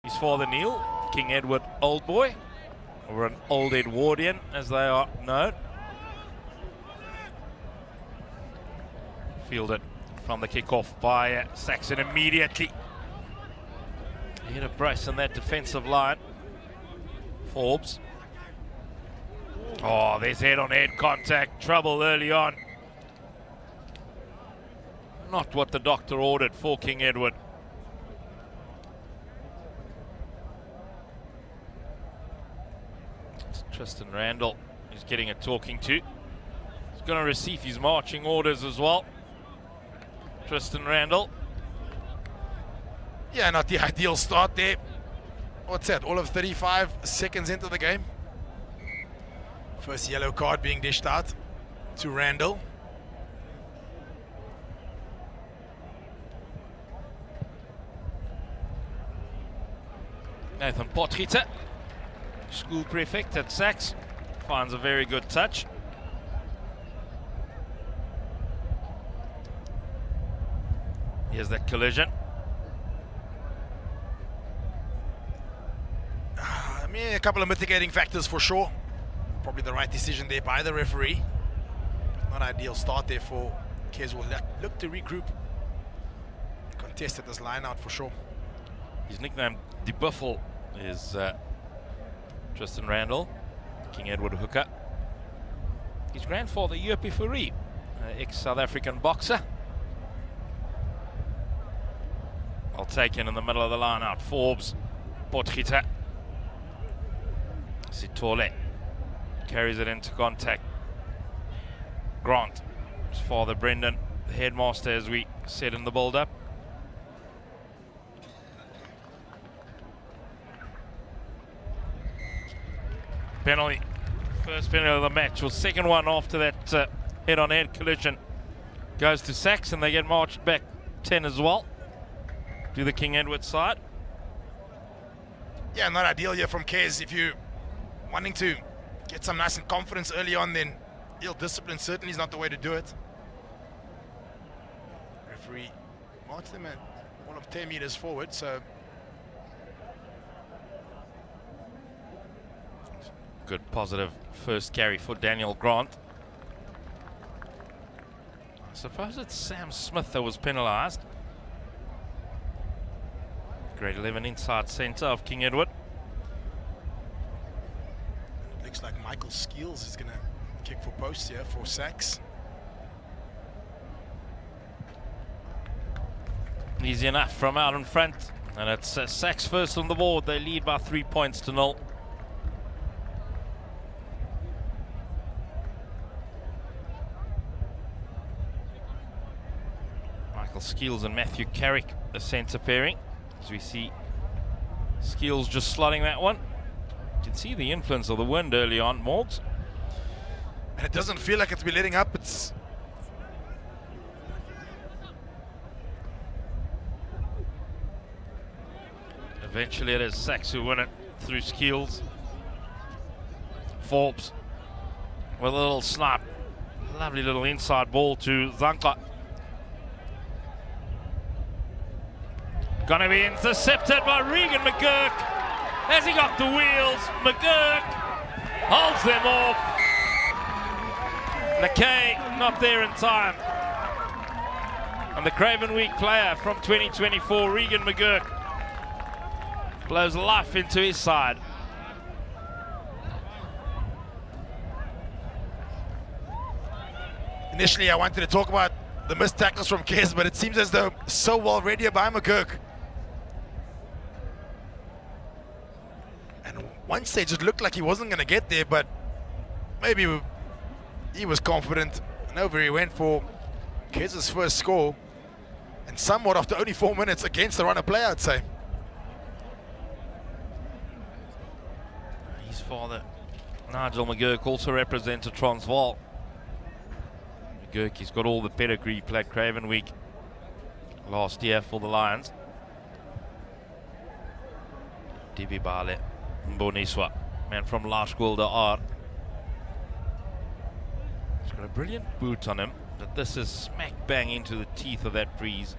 He's for the kneel, King Edward Old Boy, or an Old Edwardian as they are known. Fielded from the kickoff by Saxon immediately. He hit a brace on that defensive line. Forbes. Oh, there's head-on-head contact. Trouble early on. Not what the doctor ordered for King Edward. It's Tristan Randall who's getting a talking to. He's going to receive his marching orders as well. Tristan Randall. Yeah, not the ideal start there. What's that, all of 35 seconds into the game? First yellow card being dished out to Randall. Nathan Potgieter, school prefect at SACS, finds a very good touch. Here's that collision. I mean, a couple of mitigating factors for sure. Probably the right decision there by the referee. Not ideal start there for KES. Will look to regroup. Contested this line out for sure. His nickname, De Buffel, is Tristan Randall, King Edward hooker. His grandfather, Jopi Fourie, ex-South African boxer. Well taken in the middle of the line out. Forbes, Potgieter. Sitole carries it into contact. Grant, his father Brendan, the headmaster as we said in the build-up. Penalty, first penalty of the match, or second one after that head-on-head collision. Goes to SACS and they get marched back 10 as well to the King Edward side. Yeah, not ideal here from KES. If you're wanting to get some nice and confidence early on, then ill discipline certainly is not the way to do it. Referee marks them at all of 10 meters forward, so good positive first carry for Daniel Grant. I suppose it's Sam Smith that was penalised. Grade 11 inside centre of King Edward. It looks like Michael Skeels is going to kick for post here for SACS. Easy enough from out in front. And it's SACS first on the board. They lead by 3 points to 0. Michael Skeels and Matthew Carrick, the centre pairing. As we see Skeels just slotting that one. You can see the influence of the wind early on, Morgs. And it doesn't feel like it's been letting up. It's eventually it is SACS who win it through Skeels. Forbes with a little snap. Lovely little inside ball to Zanka. Gonna be intercepted by Regan McGurk. Has he got the wheels? McGurk holds them off. McKay not there in time. And the Craven Week player from 2024, Regan McGurk, blows life into his side. initially I wanted to talk about the missed tackles from KES, but it seems as though so well read here by McGurk. And one stage it looked like he wasn't going to get there, but maybe he was confident. And over he went for KES's first score, and somewhat after only 4 minutes against the runner play, I'd say. His father, Nigel McGurk, also represented Transvaal. McGurk, he's got all the pedigree, played Craven Week last year for the Lions. Dibi Bale Mboniswa, man from La School de Art. He's got a brilliant boot on him, but this is smack bang into the teeth of that breeze.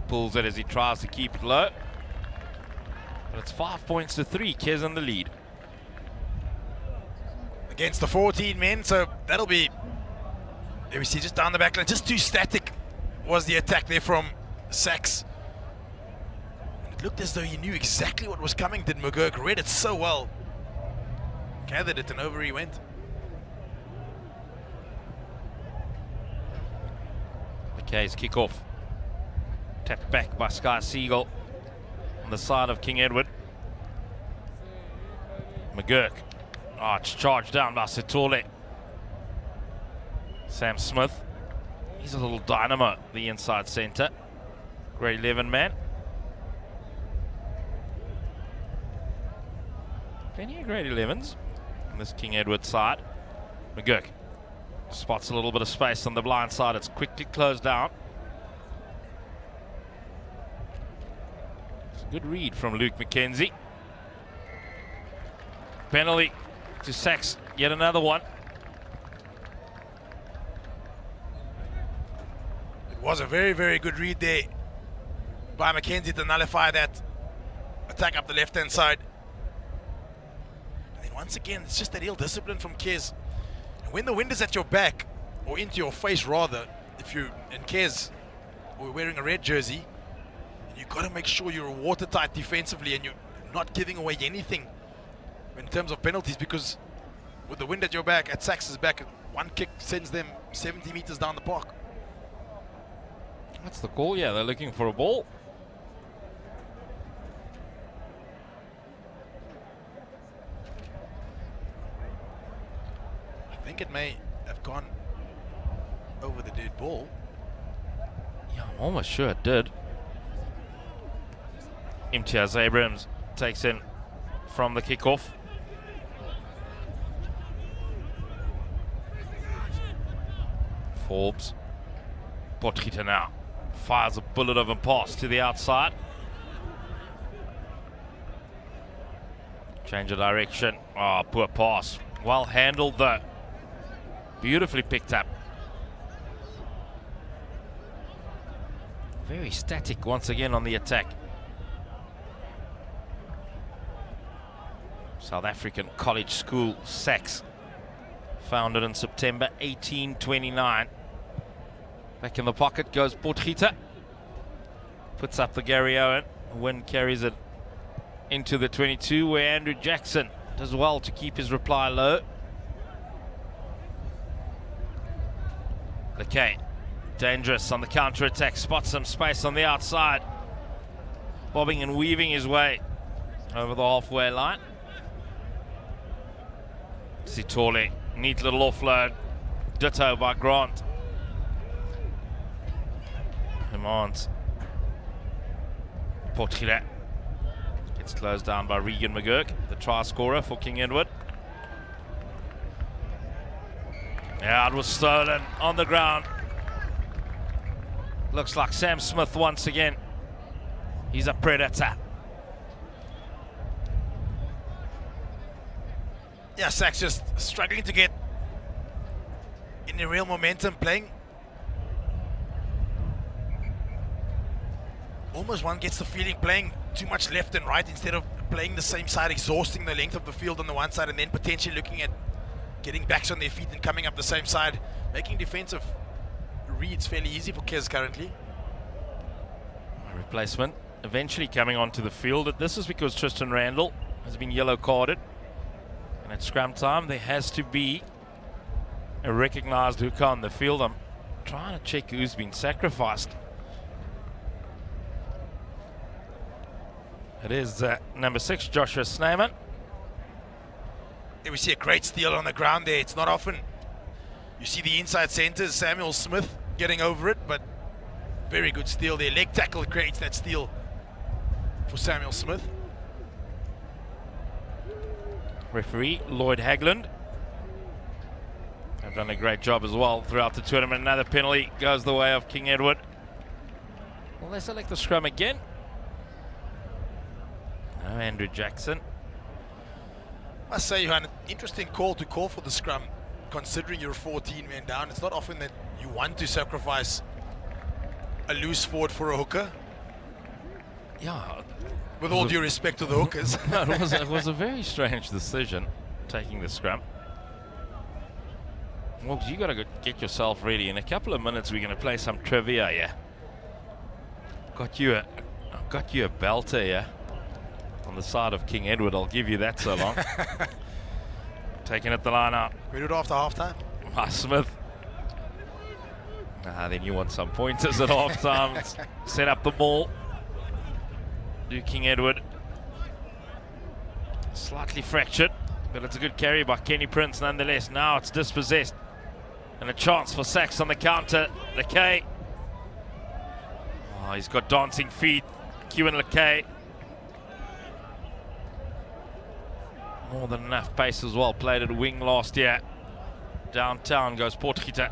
Pulls it as he tries to keep it low. But it's 5 points to 3. KES in the lead. Against the 14 men, so that'll be... There we see just down the back line, just too static was the attack there from SACS. It looked as though he knew exactly what was coming, did McGurk. Read it so well. Gathered it and over he went. The KES kickoff. Tapped back by Sky Siegel on the side of King Edward. McGurk. Oh, it's charged down by Sitole. Sam Smith. He's a little dynamo, the inside centre. Grade 11 man. Plenty of grade 11s on this King Edward side. McGurk spots a little bit of space on the blind side. It's quickly closed down. It's a good read from Luke McKenzie. Penalty to SACS, yet another one. It was a very, very good read there by McKenzie to nullify that attack up the left-hand side. And once again, it's just that ill discipline from KES. And when the wind is at your back, or into your face rather, if you're in KES or wearing a red jersey, you've got to make sure you're watertight defensively and you're not giving away anything in terms of penalties, because with the wind at your back, at SACS's back, one kick sends them 70 meters down the park. That's the call, yeah, they're looking for a ball. I think it may have gone over the dead ball. Yeah, I'm almost sure it did. Imtiaz Abrams takes in from the kickoff. Forbes. Potgieter now fires a bullet of a pass to the outside. Change of direction. Oh, poor pass. Well handled though. Beautifully picked up. Very static once again on the attack. South African college school, SACS. Founded in September 1829. Back in the pocket goes Potgieter. Puts up the Gary Owen. Wynn carries it into the 22, where Andrew Jackson does well to keep his reply low. Okay, dangerous on the counter-attack. Spots some space on the outside. Bobbing and weaving his way over the halfway line. Sitole, neat little offload. Ditto by Grant. Demands. Potgieter gets closed down by Regan McGurk, the try scorer for King Edward. Yeah, it was stolen on the ground. Looks like Sam Smith once again. He's a predator. Yeah, SACS just struggling to get any real momentum, playing. Almost one gets the feeling playing too much left and right instead of playing the same side, exhausting the length of the field on the one side and then potentially looking at getting backs on their feet and coming up the same side, making defensive reads fairly easy for KES currently. A replacement eventually coming onto the field. This is because Tristan Randall has been yellow carded. And at scrum time, there has to be a recognised hooker on the field. I'm trying to check who's been sacrificed. It is number 6, Joshua Snyman. There we see a great steal on the ground there. It's not often you see the inside centers, Samuel Smith getting over it, but very good steal there. Leg tackle creates that steal for Samuel Smith. Referee Lloyd Hagland have done a great job as well throughout the tournament. Another penalty goes the way of King Edward. Will they select the scrum again? No, Andrew Jackson. I must say, Johan, interesting call to call for the scrum, considering you're 14 men down. It's not often that you want to sacrifice a loose forward for a hooker. Yeah. With all due respect to the hookers. No, it was a very strange decision, taking the scrum. Well, you got to get yourself ready. In a couple of minutes, we're going to play some trivia. Yeah. Got you a belter here on the side of King Edward. I'll give you that so long. Taking it the line out. We do it after half-time. Smith. Then you want some pointers at half-time. Set up the ball. Do King Edward. Slightly fractured, but it's a good carry by Kenny Prince nonetheless. Now it's dispossessed. And a chance for SACS on the counter. Lekay. Oh, he's got dancing feet. Kieran Lekay. More than enough pace as well. Played at wing last year. Downtown goes Potgieter.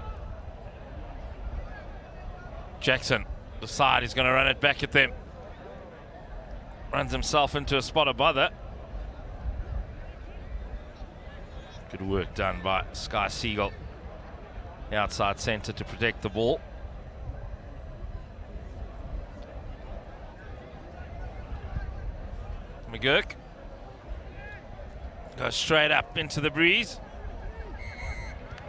Jackson, the side, he's going to run it back at them. Runs himself into a spot of bother. Good work done by Sky Siegel. The outside centre to protect the ball. McGurk goes straight up into the breeze.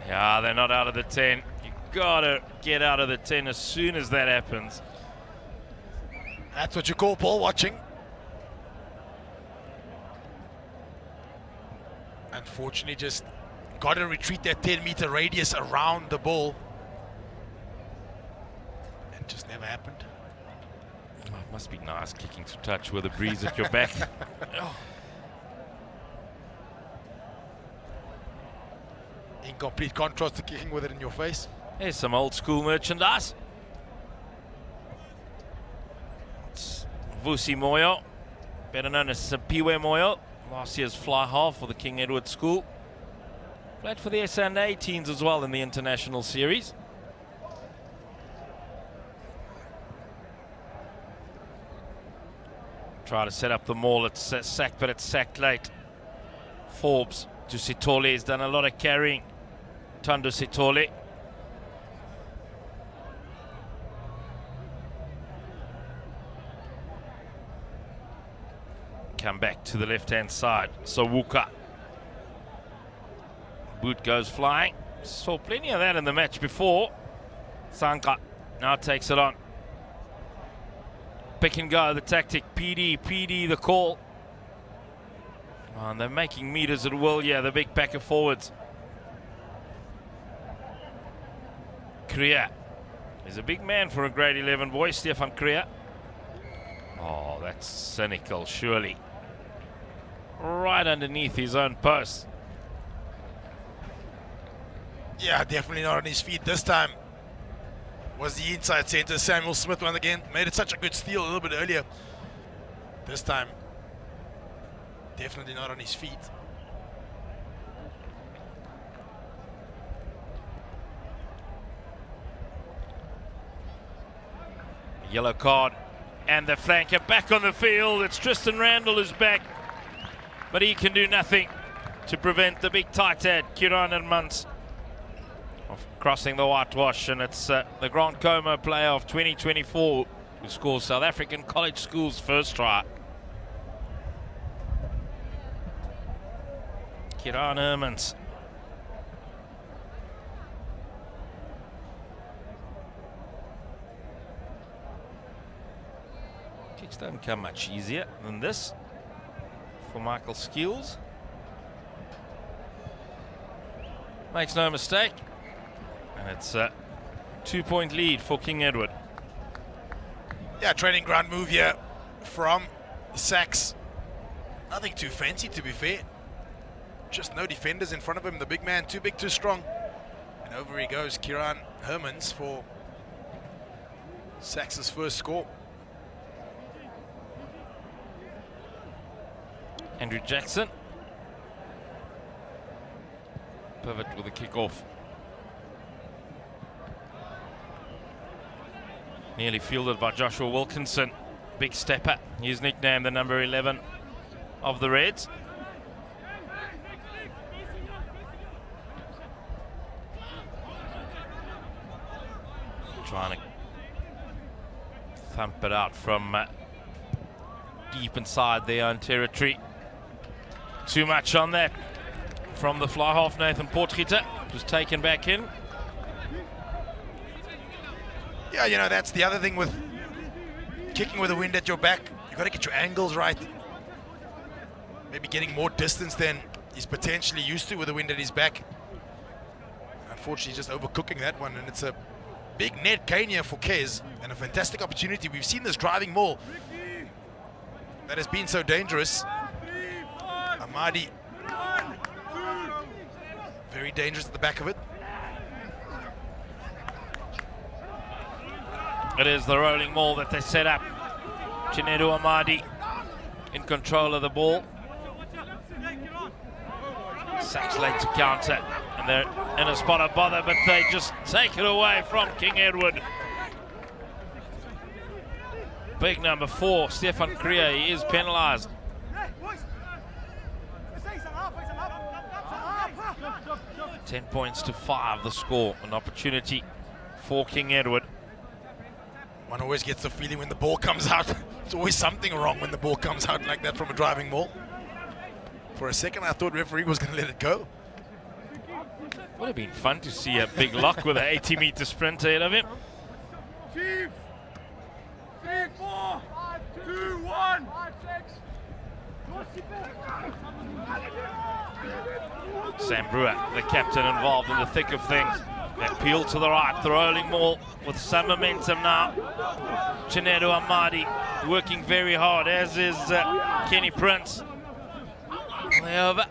Yeah, they're not out of the 10. You gotta get out of the 10 as soon as that happens. That's what you call ball watching. Unfortunately, just got to retreat that 10-meter radius around the ball. It just never happened. Oh, it must be nice kicking to touch with a breeze at your back. Oh. In complete contrast to kicking with it in your face. There's some old school merchandise. It's Vusi Moyo, better known as Sapiwe Moyo. Last year's fly half for the King Edward School. Played for the S&A teams as well in the international series. Try to set up the maul. It's sacked, but it's sacked late. Forbes to Sitole. He's done a lot of carrying. Thando Sitole. Come back to the left-hand side. Sawuka. Boot goes flying. Saw plenty of that in the match before. Sanka now takes it on. Pick and go, the tactic. PD the call. Oh, and they're making meters at will, yeah, the big backer forwards. Kriya. He's a big man for a grade 11 boy, Stefan Kriya. Oh, that's cynical, surely. Right underneath his own post. Yeah, definitely not on his feet this time. Was the inside centre. Samuel Smith once again made it such a good steal a little bit earlier. This time, definitely not on his feet. Yellow card and the flanker back on the field. It's Tristan Randall who's back, but he can do nothing to prevent the big tight head, Kieran Hermans, of crossing the whitewash. And it's the Grand Como player of 2024 who scores South African College School's first try. Kieran Hermans. Kicks don't come much easier than this for Michael Skills. Makes no mistake. And it's a 2-point lead for King Edward. Yeah, training ground move here from SACS. Nothing too fancy, to be fair. Just no defenders in front of him. The big man, too big, too strong. And over he goes, Kieran Hermans for SACS's first score. Andrew Jackson. Pivot with a kick-off. Nearly fielded by Joshua Wilkinson. Big stepper. He's nicknamed the number 11 of the Reds. Trying to thump it out from deep inside their own territory. Too much on that from the fly half, Nathan Potgieter. Just taken back in. Yeah, you know, that's the other thing with kicking with the wind at your back. You've got to get your angles right. Maybe getting more distance than he's potentially used to with the wind at his back. Unfortunately, just overcooking that one, and it's a big net gain here for KES, and a fantastic opportunity. We've seen this driving maul that has been so dangerous. Amadi, very dangerous at the back of it. It is the rolling maul that they set up. Chinedu Amadi in control of the ball. SACS late to counter, and they're in a spot of bother, but they just take it away from King Edward. Big number 4, Stefan Kriya, he is penalised. Ten points to 5, the score. An opportunity for King Edward. One always gets the feeling when the ball comes out, there's always something wrong when the ball comes out like that from a driving maul. For a second, I thought referee was going to let it go. Would have been fun to see a big lock with an 80-meter sprint ahead of him. 5, 3, 4, 2, 1. Sam Brewer, the captain, involved in the thick of things. That peel to the right, the rolling maul with some momentum now. Chinedu Amadi working very hard, as is Kenny Prince. They over.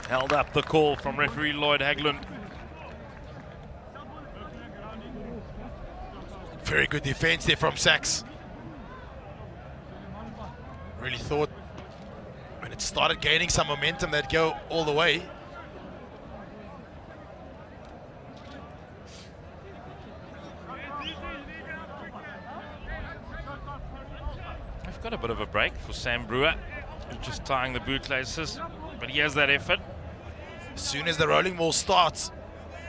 Held up the call from referee Lloyd Haglund. Very good defense there from SACS. Really thought when it started gaining some momentum they'd go all the way. They've got a bit of a break for Sam Brewer. He's just tying the bootlaces, but he has that effort. As soon as the rolling maul starts,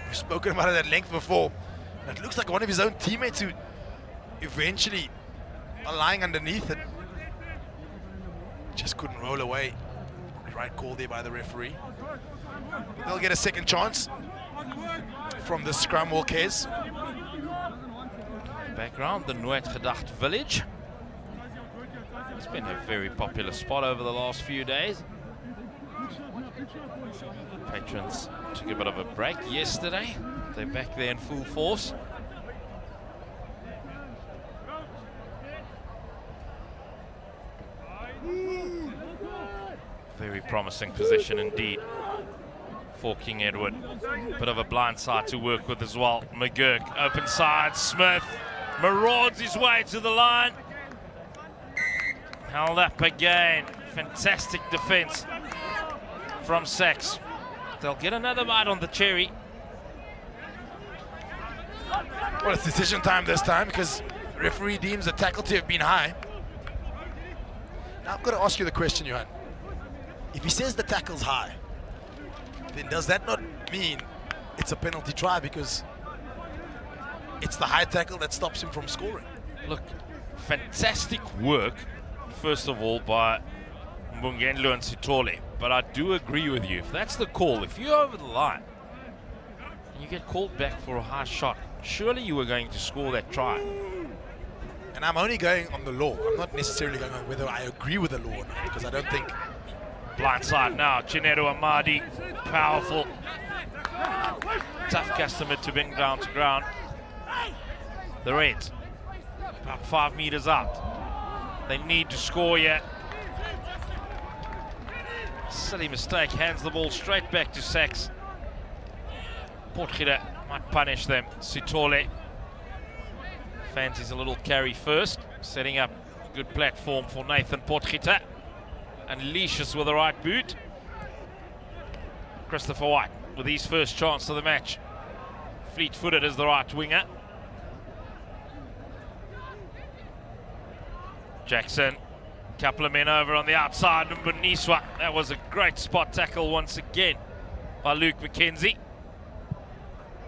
we've spoken about it at length before, it looks like one of his own teammates who eventually are lying underneath it. Just couldn't roll away. Right call there by the referee. They'll get a second chance from the scrum will KES. Background, the Noord Gedacht village. It's been a very popular spot over the last few days. Patrons took a bit of a break yesterday. They're back there in full force. Very promising position indeed for King Edward. Bit of a blind side to work with as well. McGurk, open side, Smith marauds his way to the line. Held up again. Fantastic defense from SACS. They'll get another bite on the cherry. Well, it's decision time this time because the referee deems the tackle to have been high. Now I've got to ask you the question, Johan. If he says the tackle's high, then does that not mean it's a penalty try because it's the high tackle that stops him from scoring? Look, fantastic work, first of all, by Mbungenlo and Sitole. But I do agree with you. If that's the call, if you're over the line and you get called back for a high shot, surely you were going to score that try. And I'm only going on the law. I'm not necessarily going on whether I agree with the law or not, because I don't think... Blindside now, Chinedu Amadi, powerful. Tough customer to bring down to ground. The Reds, about 5 meters out. They need to score here. Silly mistake, hands the ball straight back to SACS. Potgieter might punish them. Sitole fancies a little carry first, setting up a good platform for Nathan Potgieter. Unleashes with the right boot. Christopher White with his first chance of the match. Fleet-footed as the right winger. Jackson, couple of men over on the outside. Mboniswa, that was a great spot tackle once again by Luke McKenzie.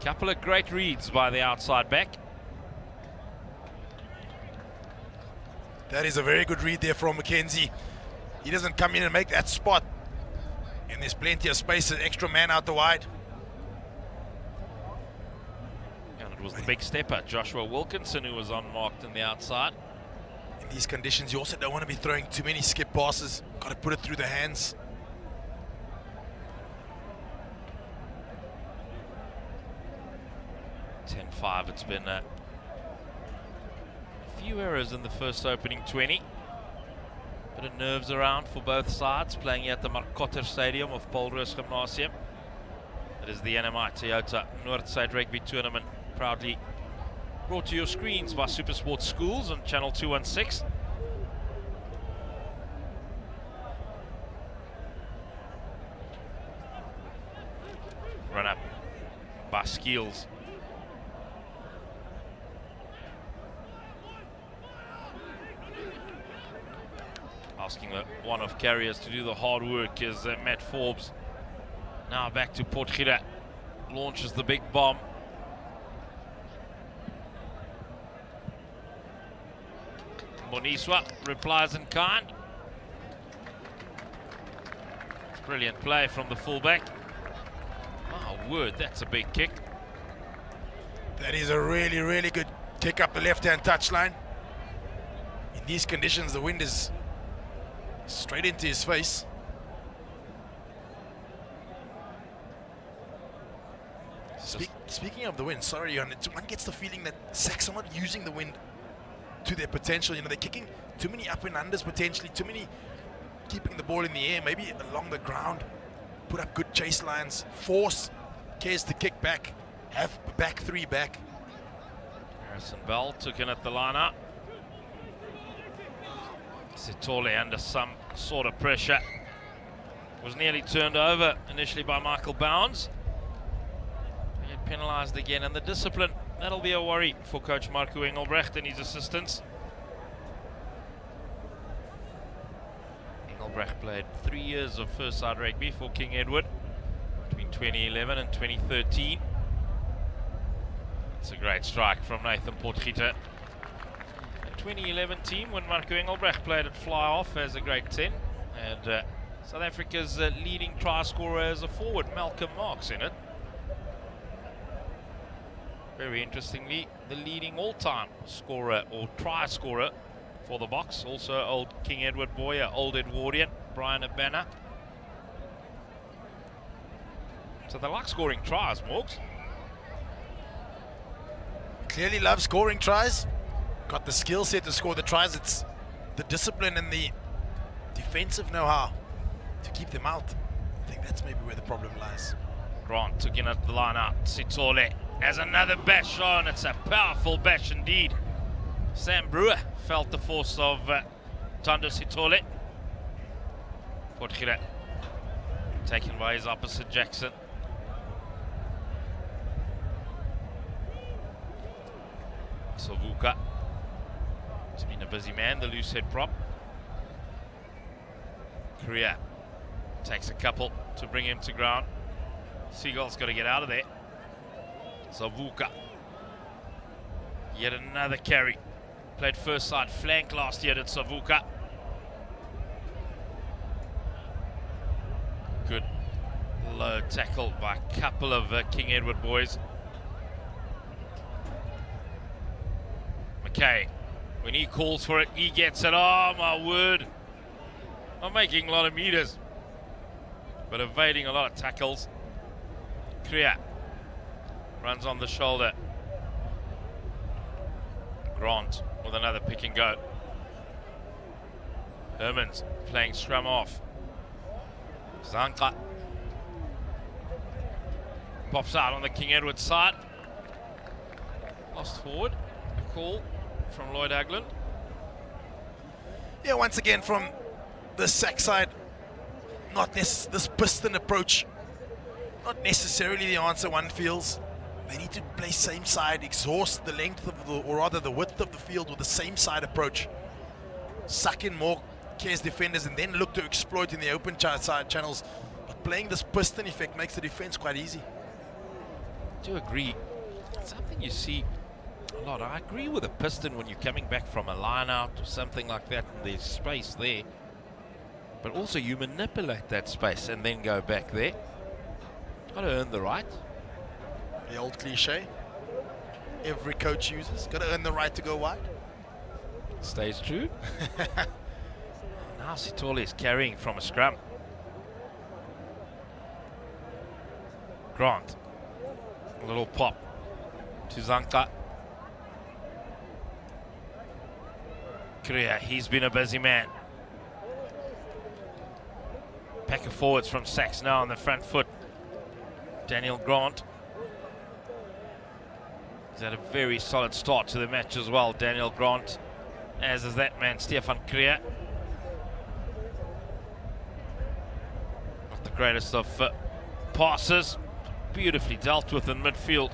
Couple of great reads by the outside back. That is a very good read there from Mackenzie. He doesn't come in and make that spot. And there's plenty of space, an extra man out the wide. And it was the big stepper, Joshua Wilkinson, who was unmarked on the outside. In these conditions, you also don't want to be throwing too many skip passes. Got to put it through the hands. (10-5). It's been a few errors in the first opening 20. Bit of nerves around for both sides, playing at the Markotter Stadium of Paulrus Gymnasium. It is the NMI Toyota Noord Suid Rugby Tournament, proudly brought to your screens by SuperSport Schools on Channel 216. Run up by Skeels. Asking one of carriers to do the hard work is Matt Forbes. Now back to Potgieter. Launches the big bomb. Boniswa replies in kind. Brilliant play from the fullback. Oh, word, that's a big kick. That is a really, really good kick up the left-hand touchline. In these conditions, the wind is straight into his face. Speaking of the wind, sorry, Johan, one gets the feeling that SACS are not using the wind to their potential. You know, they're kicking too many up and unders potentially, too many keeping the ball in the air, maybe along the ground, put up good chase lines, force KES to kick back, have back three back. Harrison Bell took in at the line-up. Sitole under some sort of pressure. Was nearly turned over initially by Michael Bounds. He had penalised again, and the discipline, that'll be a worry for coach Marco Engelbrecht and his assistants. Engelbrecht played 3 years of first-side rugby for King Edward between 2011 and 2013. It's a great strike from Nathan Potgieter. 2011 team when Marco Engelbrecht played at fly off as a grade 10, and South Africa's leading try scorer as a forward, Malcolm Marx, in it. Very interestingly, the leading all-time scorer or try scorer for the Boks, also old King Edward boy, old Edwardian, Brian Abana. So they like scoring tries, Morgs. Clearly love scoring tries. Got the skill set to score the tries. It's the discipline and the defensive know-how to keep them out. I think that's maybe where the problem lies. Grant took in at the line-out. Sitole has another bash on. It's a powerful bash indeed. Sam Brewer felt the force of Thando Sitole. Potgieter taken by his opposite Jackson. Savuka. He's been a busy man, the loose head prop. Korea takes a couple to bring him to ground. Seagull's got to get out of there. Savuka. Yet another carry. Played first side flank last year at Savuka. Good low tackle by a couple of King Edward boys. McKay, when he calls for it, he gets it. Oh my word. Not making a lot of meters, but evading a lot of tackles. Kriya runs on the shoulder. Grant with another pick and go. Hermans playing scrum off. Zanka pops out on the King Edward side. Lost forward. A call from Lloyd Agland. Yeah, once again from the SACS side, not this piston approach, not necessarily the answer one feels. They need to play same side, exhaust the length of the, or rather the width of the field with the same side approach. Suck in more KES defenders and then look to exploit in the open side channels. But playing this piston effect makes the defense quite easy. I do agree. It's something you see a lot. I agree with a piston when you're coming back from a line out or something like that, and there's space there. But also you manipulate that space and then go back there. Got to earn the right. The old cliche. Every coach uses. Got to earn the right to go wide. Stays true. Now Sithole is carrying from a scrum. Grant. A little pop to Zanka. Korea, he's been a busy man. Pack of forwards from SACS now on the front foot. Daniel Grant. He's had a very solid start to the match as well, Daniel Grant. As is that man, Stefan Korea. Not the greatest of passes. Beautifully dealt with in midfield.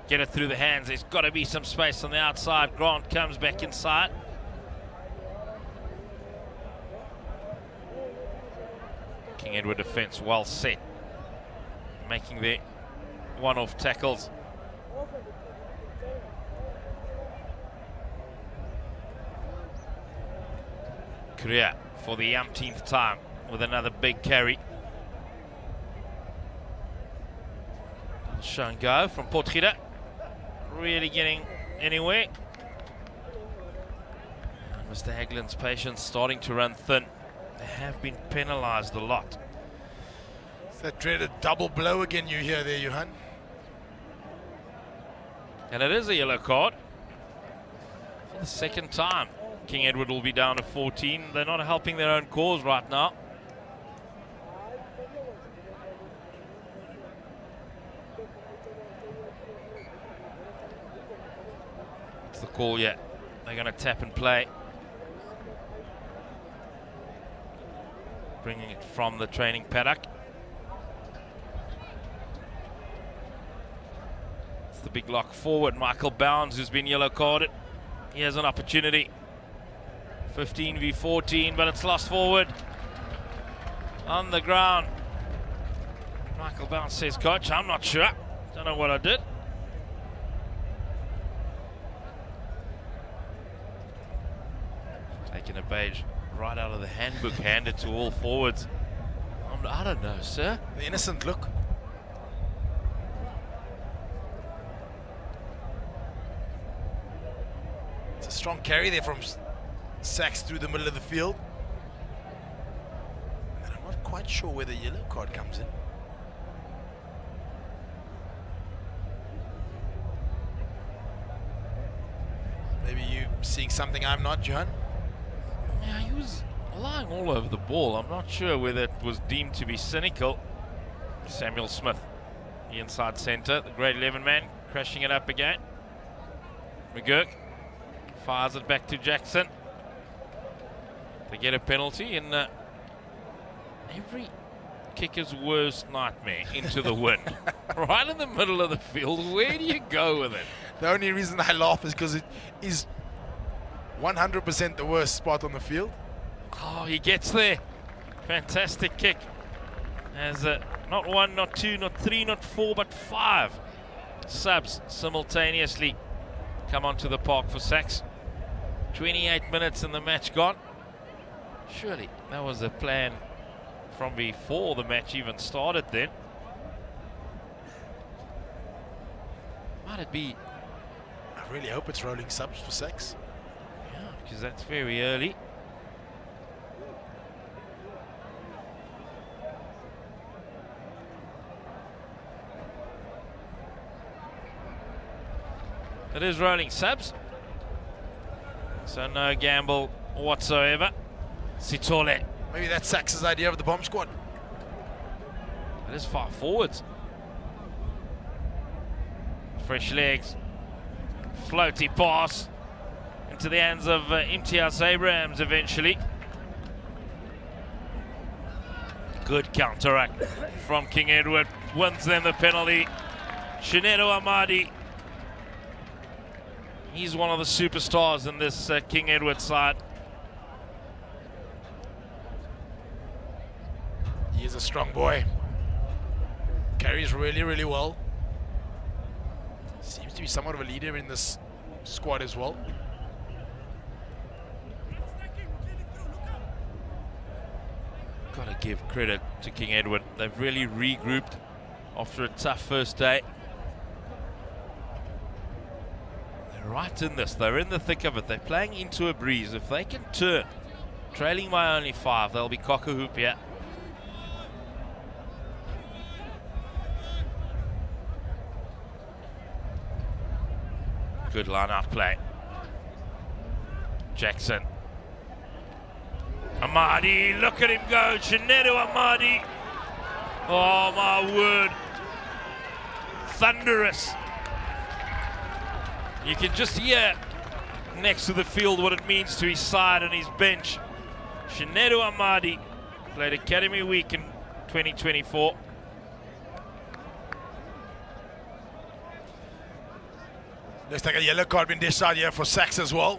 Get it through the hands. There's got to be some space on the outside. Grant comes back inside. King Edward defense well set. Making their one-off tackles. Korea for the umpteenth time with another big carry. Show and go from Potgieter. Really getting anywhere. And Mr. Haglin's patience starting to run thin. They have been penalised a lot. It's that dreaded double blow again you hear there, Johan. And it is a yellow card. For the second time, King Edward will be down to 14. They're not helping their own cause right now. It's the call yet. They're going to tap and play. Bringing it from the training paddock. It's the big lock forward, Michael Bounds, who's been yellow carded. He has an opportunity. 15 v 14, but it's lost forward. On the ground. Michael Bounds says, "Coach, I'm not sure. Don't know what I did." Taking a page right out of the handbook, handed to all forwards. I don't know, sir. The innocent look. It's a strong carry there from SACS through the middle of the field. And I'm not quite sure where the yellow card comes in. Maybe you seeing something I'm not, Johan? Yeah, he was lying all over the ball. I'm not sure whether it was deemed to be cynical. Samuel Smith, the inside centre, the grade 11 man, crashing it up again. McGurk fires it back to Jackson. They get a penalty, and every kicker's worst nightmare into the wind. Right in the middle of the field. Where do you go with it? The only reason I laugh is because it is 100% the worst spot on the field. Oh, he gets there. Fantastic kick. As not one, not two, not three, not four, but 5 subs simultaneously come onto the park for SACS. 28 minutes in the match gone. Surely that was a plan from before the match even started then. Might it be? I really hope it's rolling subs for SACS. Yeah, because that's very early. It is rolling subs, so no gamble whatsoever. Sithole. Maybe that's SACS's idea of the bomb squad. It is far forwards. Fresh legs. Floaty pass into the hands of Imtiaz Abrahams eventually. Good counteract from King Edward. Wins them the penalty. Shinedo Amadi. He's one of the superstars in this King Edward side. He is a strong boy. Carries really, really well. Seems to be somewhat of a leader in this squad as well. Got to give credit to King Edward. They've really regrouped after a tough first day. They're right in this. They're in the thick of it. They're playing into a breeze. If they can turn, trailing by only 5, they'll be cock-a-hoop here. Good line-out play. Jackson. Amadi, look at him go. Chinedu Amadi. Oh my word. Thunderous. You can just hear next to the field what it means to his side and his bench. Chinedu Amadi played Academy Week in 2024. Looks like a yellow card being dished out here for SACS as well.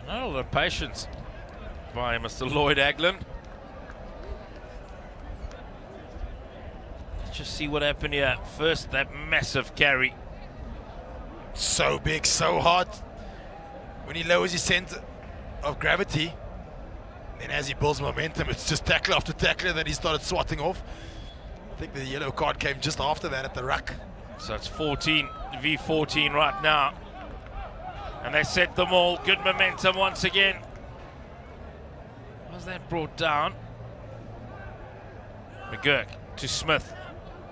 Not a lot of patience by Mr. Lloyd Agland. Let's just see what happened here. First, that massive carry. So big, so hard. When he lowers his center of gravity, then as he builds momentum, it's just tackle after tackler that he started swatting off. I think the yellow card came just after that at the ruck. So it's 14 v 14 right now. And they set them all. Good momentum once again. Was that brought down? McGurk to Smith.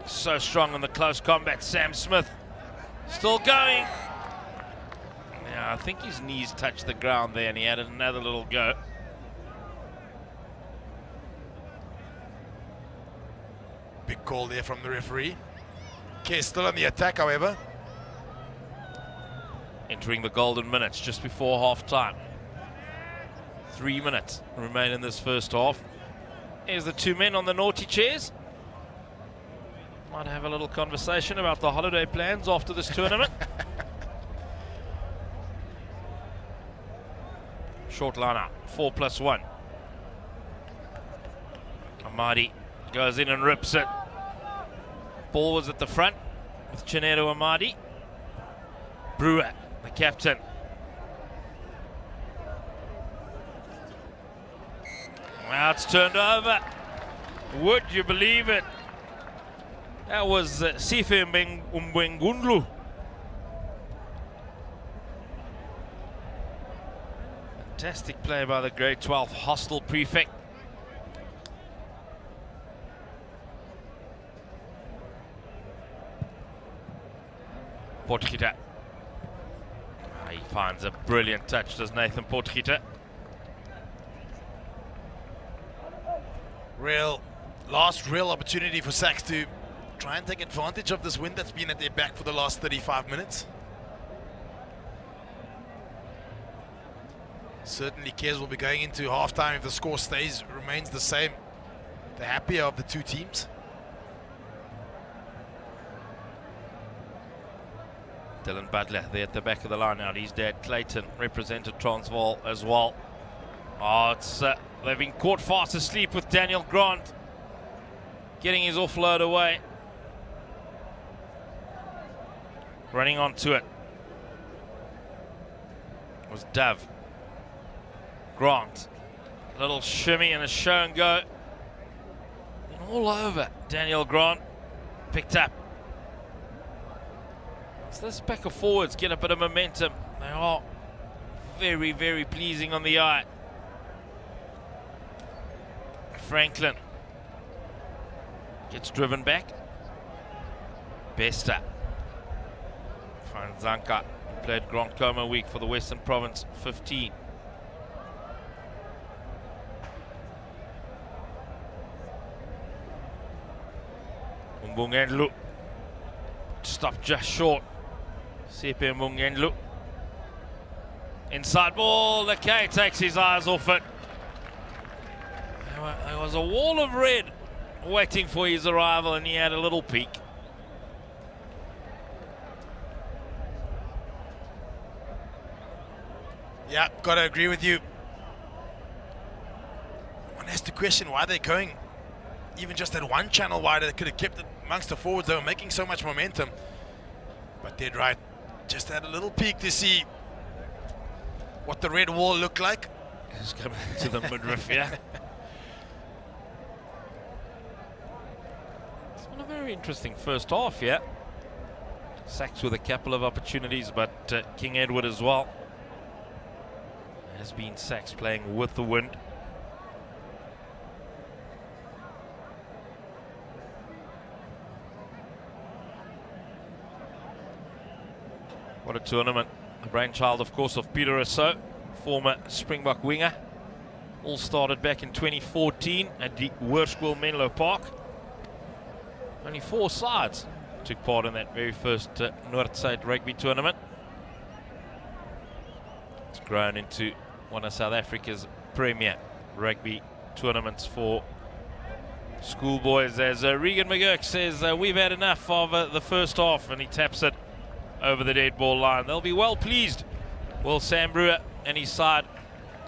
So strong in the close combat. Sam Smith still going. Yeah, I think his knees touched the ground there and he had another little go. Big call there from the referee. KES still on the attack, however. Entering the golden minutes just before half-time. 3 minutes remain in this first half. Here's the two men on the naughty chairs. Might have a little conversation about the holiday plans after this tournament. Short line out, 4+1. Amadi goes in and rips it. Ball was at the front with Chinedu Amadi. Brewer, the captain. Now it's turned over. Would you believe it? That was Sife Mbengundlu. Fantastic play by the grade 12 hostel prefect. Potgieter. He finds a brilliant touch, does Nathan Potgieter. Last real opportunity for SACS to try and take advantage of this wind that's been at their back for the last 35 minutes. Certainly KES will be going into halftime if the score remains the same. The happier of the two teams. Dylan Butler there at the back of the line now. His dad Clayton represented Transvaal as well. Oh, it's they've been caught fast asleep with Daniel Grant getting his offload away. Running onto it was Dove. Grant, a little shimmy and a show and go. And all over Daniel Grant, picked up. So this back and forwards get a bit of momentum. They are very, very pleasing on the eye. Franklin gets driven back. Bester finds Zanka, who played Grand Coma week for the Western Province 15. Mbungenlu stopped just short. Sepe Mbungenlu. Inside ball, the K takes his eyes off it. There was a wall of red waiting for his arrival and he had a little peek. Yeah, got to agree with you. has to question why they're going even just that one channel wide. They could have kept it amongst the forwards. They were making so much momentum. But Dead Right just had a little peek to see what the red wall looked like. Just coming to the midriff, yeah. It's been a very interesting first half, yeah. SACS with a couple of opportunities, but King Edward as well. Has been SACS playing with the wind. What a tournament. The brainchild, of course, of Peter Rousseau, former Springbok winger. All started back in 2014 at the Hoërskool Menlo Park. Only 4 sides took part in that very first Noord Suid Rugby Tournament. It's grown into one of South Africa's premier rugby tournaments for schoolboys. As Regan McGurk says, we've had enough of the first half, and he taps it over the dead ball line. They'll be well pleased. Will Sam Brewer and his side,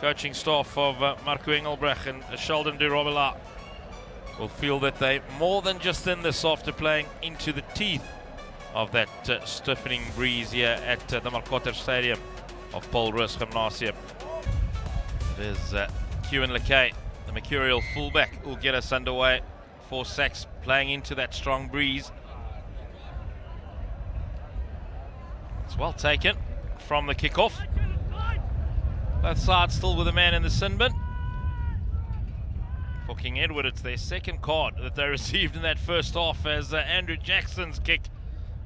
coaching staff of Marco Engelbrecht and Sheldon de Robillard, will feel that they more than just in this after playing into the teeth of that stiffening breeze here at the Marcotter Stadium of Paul Roos Gymnasium. It is Kieran Lekay, the mercurial fullback, who will get us underway for SACS, playing into that strong breeze. It's well taken from the kickoff. Both sides still with a man in the sin bin. For King Edward, it's their second card that they received in that first half, as Andrew Jackson's kick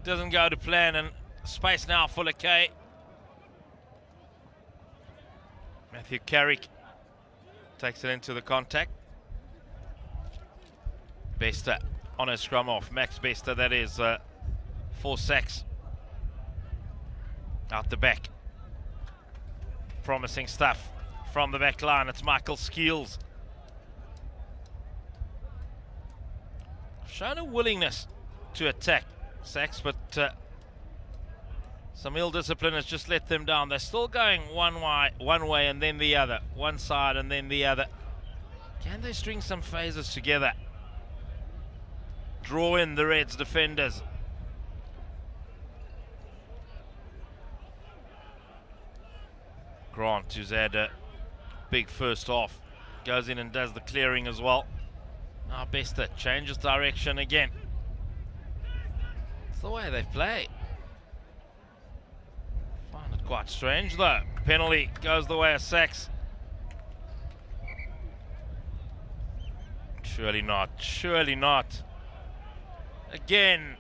doesn't go to plan, and space now for Lekay. Matthew Carrick takes it into the contact. Bester on a scrum off. Max Bester, that is, for SACS. Out the back. Promising stuff from the back line. It's Michael Skeels. Shown a willingness to attack SACS, but some ill discipline has just let them down. They're still going one way and then the other, one side and then the other. Can they string some phases together? Draw in the Reds defenders. Grant, who's had a big first half, goes in and does the clearing as well. Now Bester changes direction again. It's the way they play. Find it quite strange though. Penalty goes the way of SACS. Surely not, surely not. Again.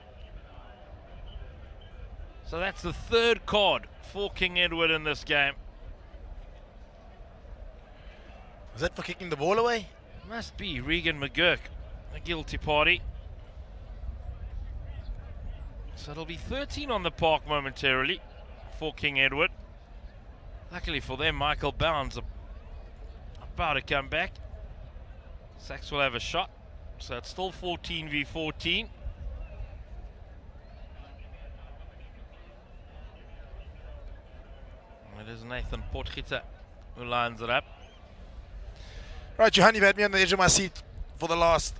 So that's the third card for King Edward in this game. Was that for kicking the ball away? Must be Regan McGurk, a guilty party. So it'll be 13 on the park momentarily for King Edward. Luckily for them, Michael Bounds about to come back. SACS will have a shot. So it's still 14 v 14. It is Nathan Potgieter who lines it up. Right, Johan, you've had me on the edge of my seat for the last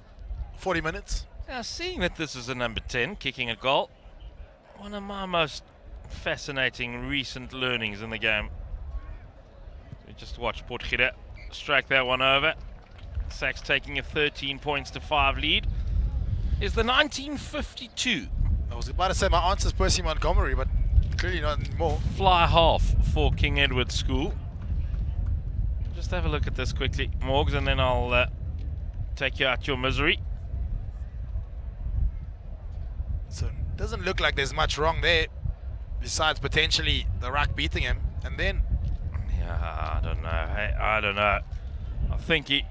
40 minutes. Now, seeing that this is a number 10 kicking a goal, one of my most fascinating recent learnings in the game. We just watched Potgieter strike that one over. SACS taking a 13 points to 5 lead. Is the 1952. I was about to say my answer's Percy Montgomery, but clearly not anymore. Fly half for King Edward School. Just have a look at this quickly, Morgs, and then I'll take you out your misery. So it doesn't look like there's much wrong there, besides potentially the ruck beating him. And then, yeah, I don't know. I don't know. I think he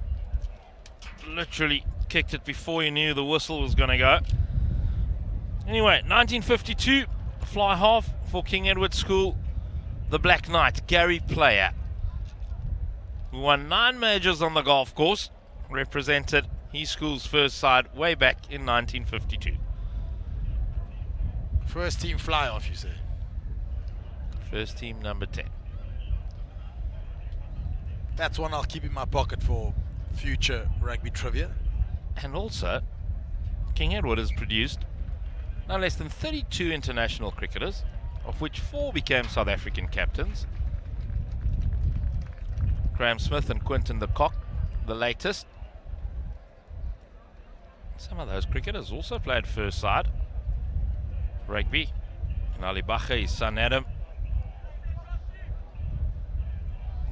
literally kicked it before he knew the whistle was going to go. Anyway, 1952, fly half for King Edward School. The Black Knight, Gary Player, who won 9 majors on the golf course, represented his school's first side way back in 1952. first team fly off, you say? First team number 10. That's one I'll keep in my pocket for future rugby trivia. And also, King Edward has produced no less than 32 international cricketers, of which 4 became South African captains. Graham Smith and Quinton de Kock, the latest. Some of those cricketers also played first side rugby. And Ali Bacher, his son Adam,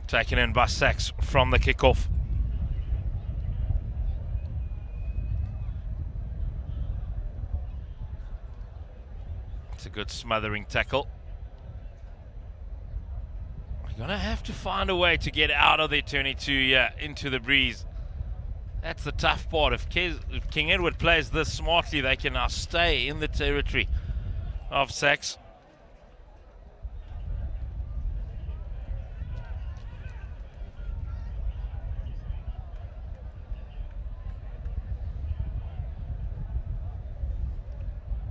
taken in by SACS from the kickoff. It's a good smothering tackle. We're going to have to find a way to get out of their 22 into the breeze. That's the tough part. If King Edward plays this smartly, they can now stay in the territory of SACS.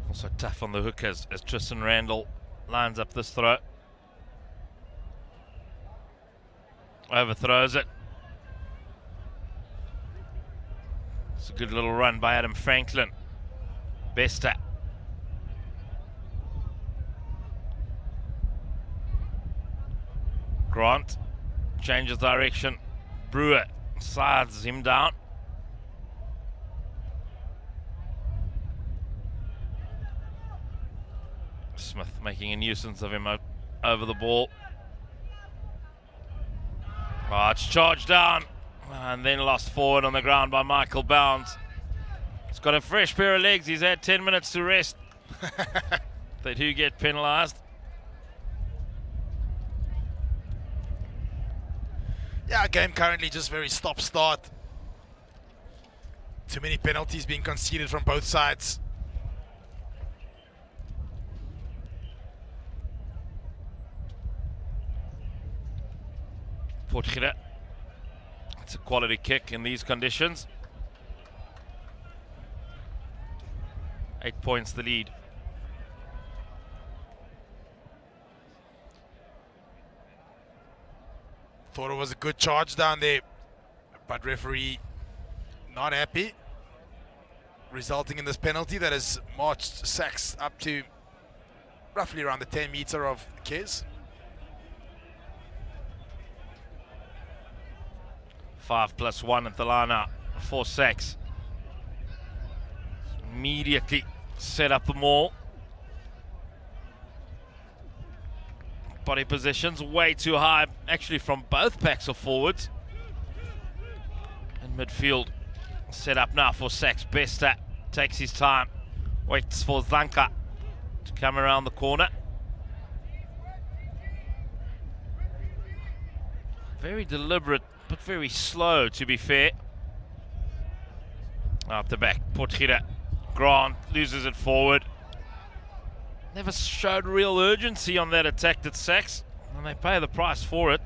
Also tough on the hook as Tristan Randall lines up this throw. Overthrows it. It's a good little run by Adam Franklin. Bester. Grant changes direction. Brewer slides him down. Smith making a nuisance of him over the ball. Oh, it's charged down and then lost forward on the ground by Michael Bounds. He's got a fresh pair of legs. He's had 10 minutes to rest. They do get penalised. Yeah, game currently just very stop-start. Too many penalties being conceded from both sides. Potgieter. It's a quality kick in these conditions. 8 points the lead. Thought it was a good charge down there, but referee not happy, resulting in this penalty that has marched SACS up to roughly around the 10 meter of KES. 5+1 at the line out for SACS. Immediately set up the maul. Body positions way too high, actually from both packs of forwards. And midfield set up now for SACS. Bester takes his time, waits for Zanka to come around the corner. Very deliberate, but very slow, to be fair. Out the back, Potgieter. Grant loses it forward. Never showed real urgency on that attack at SACS, and they pay the price for it.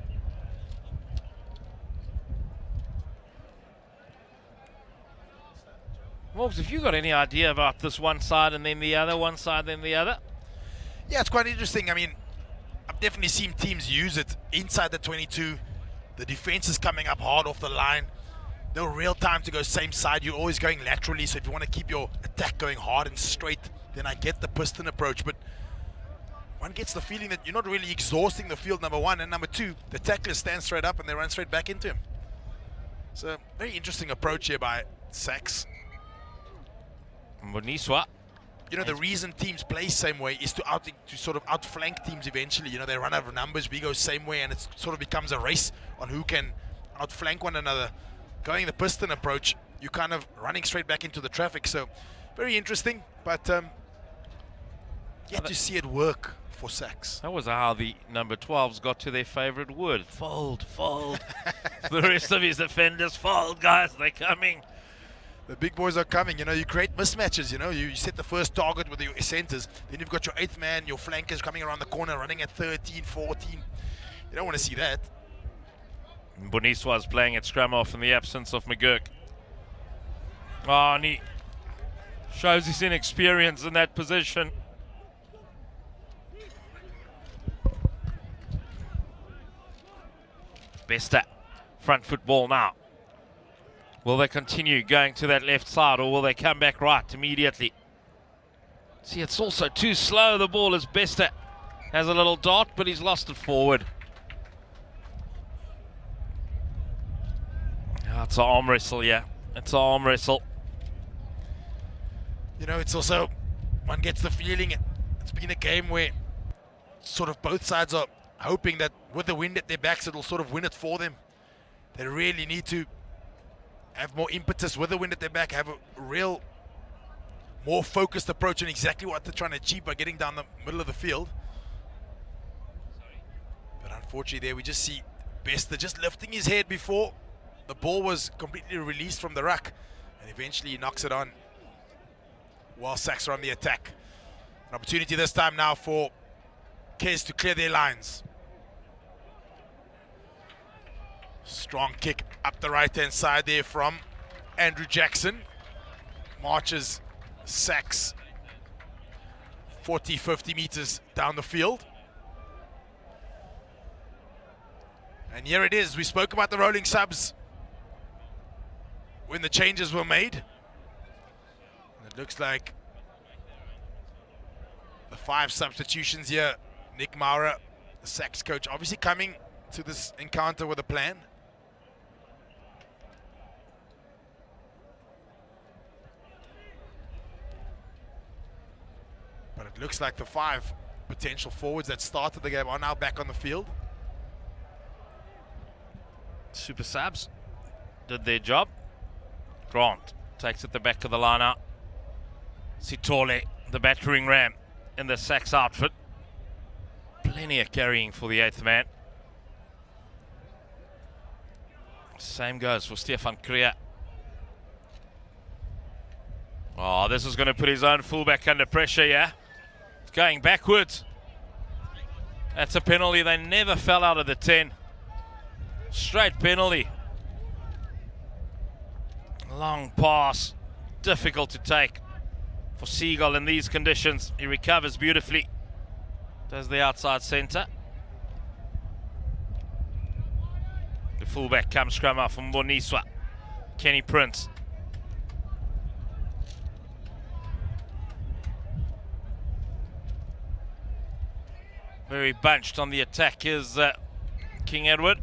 Morgs, have you got any idea about this one side and then the other, one side then the other? Yeah, it's quite interesting. I mean, I've definitely seen teams use it inside the 22. The defense is coming up hard off the line. No real time to go same side. You're always going laterally, so if you want to keep your attack going hard and straight, then I get the piston approach. But one gets the feeling that you're not really exhausting the field, number one. And number two, the tacklers stand straight up and they run straight back into him. So, very interesting approach here by SACS. Boniswa. You know, the reason teams play same way is to sort of outflank teams eventually. You know, they run out of numbers, we go same way, and it sort of becomes a race on who can outflank one another. Going the piston approach, you're kind of running straight back into the traffic. So, very interesting, but yet to see it work for SACS. That was how the number 12s got to their favourite word. Fold, fold. The rest of his defenders, fold, guys, they're coming. The big boys are coming. You know, you create mismatches. You know, you set the first target with your centers. Then you've got your 8th man, your flankers coming around the corner, running at 13, 14. You don't want to see that. Boniswa's playing at scrum off in the absence of McGurk. Oh, and he shows his inexperience in that position. Bester, front foot ball now. Will they continue going to that left side, or will they come back right immediately? See, it's also too slow. The ball is Bester. Has a little dart, but he's lost it forward. Oh, it's an arm wrestle, yeah. It's an arm wrestle. You know, it's also, one gets the feeling it's been a game where sort of both sides are hoping that with the wind at their backs, it'll sort of win it for them. They really need to have more impetus with the wind at their back, have a real, more focused approach on exactly what they're trying to achieve by getting down the middle of the field. But unfortunately there we just see Bester just lifting his head before the ball was completely released from the ruck, and eventually he knocks it on while SACS are on the attack. An opportunity this time now for KES to clear their lines. Strong kick up the right-hand side there from Andrew Jackson. Marches SACS 40, 50 meters down the field. And here it is. We spoke about the rolling subs when the changes were made. And it looks like the 5 substitutions here. Nick Maurer, the SACS coach, obviously coming to this encounter with a plan. But it looks like the 5 potential forwards that started the game are now back on the field. Super subs did their job. Grant takes it the back of the line out. Sitole, the battering ram in the SACS outfit. Plenty of carrying for the 8th man. Same goes for Stefan Kriya. Oh, this is going to put his own fullback under pressure, yeah? It's going backwards. That's a penalty. They never fell out of the 10. Straight penalty. Long pass. Difficult to take for Seagull in these conditions. He recovers beautifully. Does the outside centre. The fullback comes scrum out from Boniswa. Kenny Prince. Very bunched on the attack is King Edward.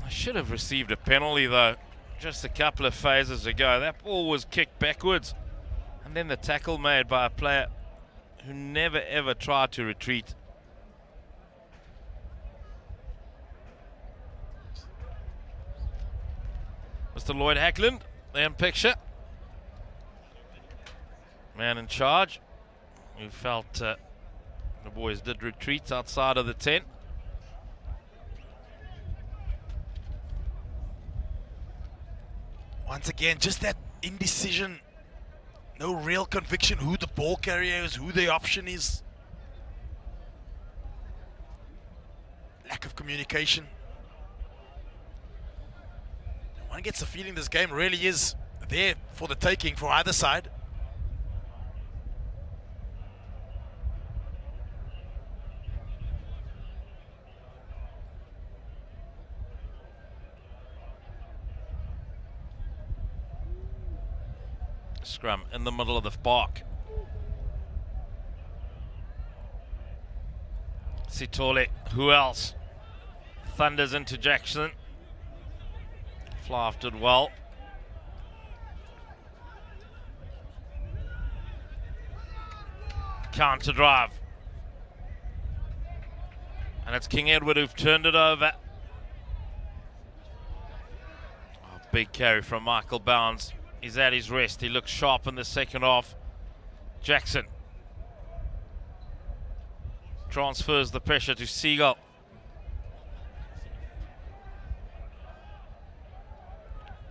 I should have received a penalty though, just a couple of phases ago. That ball was kicked backwards. And then the tackle made by a player who never ever tried to retreat. Mr. Lloyd Hackland, there in picture. Man in charge. We felt the boys did retreat outside of the 10. Once again, just that indecision. No real conviction who the ball carrier is, who the option is. Lack of communication. One gets the feeling this game really is there for the taking for either side. Scrum in the middle of the park. Sitole, who else? Thunders into Jackson. Flav did well. Counter drive. And it's King Edward who've turned it over. Oh, big carry from Michael Bounds. He's at his rest. He looks sharp in the second half. Jackson transfers the pressure to Seagull.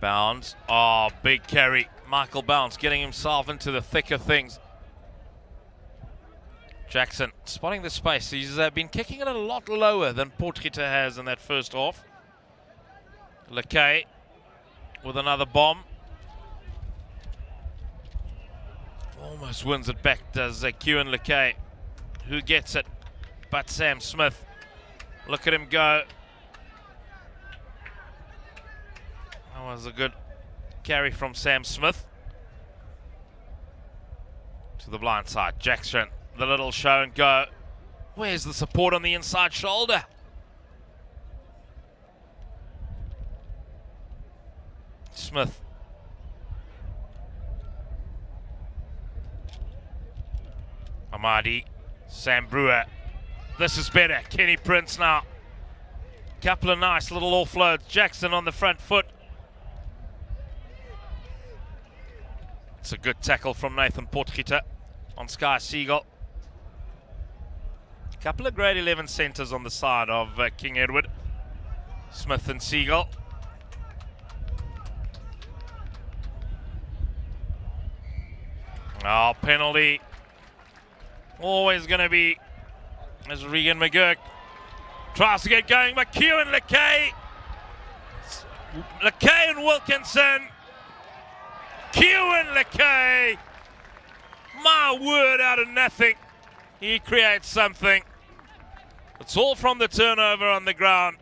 Bounds. Oh, big carry. Michael Bounds getting himself into the thick of things. Jackson spotting the space. He's been kicking it a lot lower than Potgieter has in that first half. Lekay with another bomb. Almost wins it back, does Kieran Lekay. Who gets it? But Sam Smith. Look at him go. That was a good carry from Sam Smith. To the blind side, Jackson, the little show and go. Where's the support on the inside shoulder? Smith. Amadi, Sam Brewer. This is better. Kenny Prince now. Couple of nice little offloads. Jackson on the front foot. It's a good tackle from Nathan Potgieter on Sky Siegel. Couple of grade 11 centres on the side of King Edward. Smith and Siegel. Oh, penalty. Always going to be as Regan McGurk tries to get going. McHugh and Leakey. Leakey and Wilkinson. Q and Leakey. My word, out of nothing, he creates something. It's all from the turnover on the ground.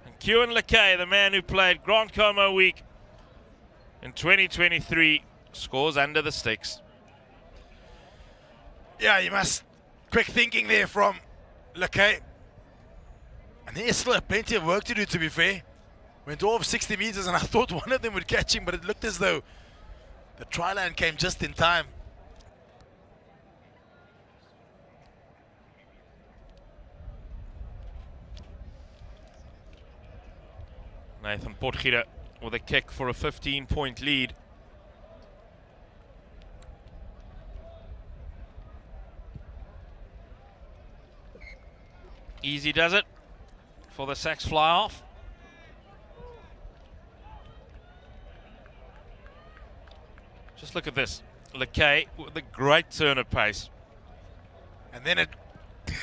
And Q and Leakey, the man who played Grand Como week in 2023, scores under the sticks. Yeah, you must. Quick thinking there from Leakey. And he still had plenty of work to do, to be fair. Went off 60 meters and I thought one of them would catch him, but it looked as though the try line came just in time. Nathan Potgieter with a kick for a 15-point lead. Easy does it for the SACS fly off. Just look at this. Leakey with a great turn of pace. And then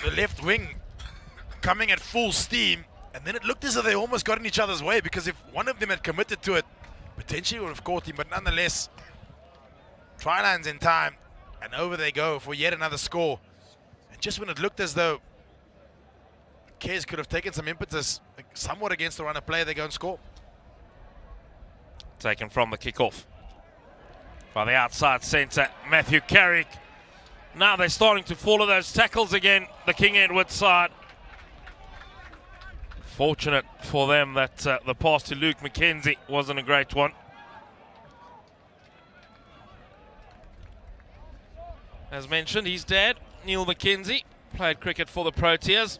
the left wing coming at full steam. And then it looked as though they almost got in each other's way, because if one of them had committed to it, potentially would have caught him. But nonetheless, try lines in time. And over they go for yet another score. And just when it looked as though KES could have taken some impetus somewhat against the run of play, they go and score. Taken from the kickoff by the outside centre, Matthew Carrick. Now they're starting to follow those tackles again, the King Edward side. Fortunate for them that the pass to Luke McKenzie wasn't a great one. As mentioned, his dad, Neil McKenzie, played cricket for the Proteas.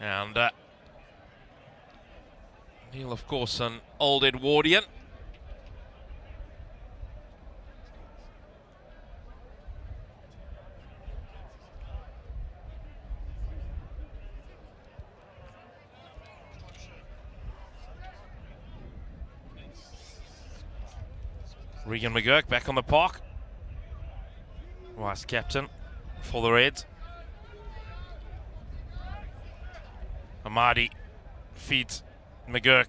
And Neil, of course, an old Edwardian. Regan McGurk back on the park. Vice captain for the Reds. Amadi feeds McGurk.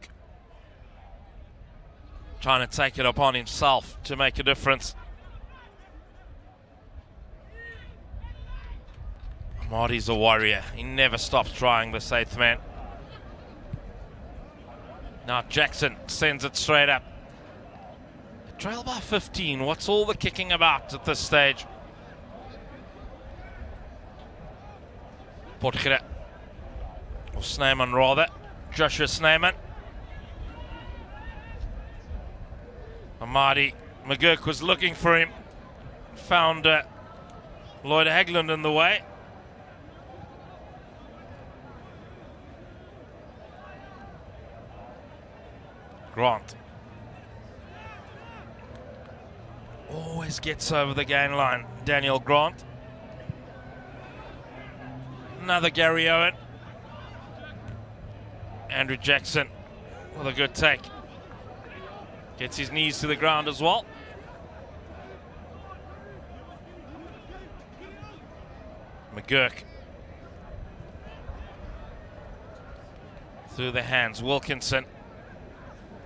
Trying to take it upon himself to make a difference. Amadi's a warrior. He never stops trying, this eighth man. Now Jackson sends it straight up. Trail by 15. What's all the kicking about at this stage? Potgieter, or Snyman rather, Joshua Snyman. Amadi, McGurk was looking for him. Found Lloyd Hagland in the way. Grant. Always gets over the gain line, Daniel Grant. Another Gary Owen. Andrew Jackson with a good take. Gets his knees to the ground as well. McGurk. Through the hands, Wilkinson.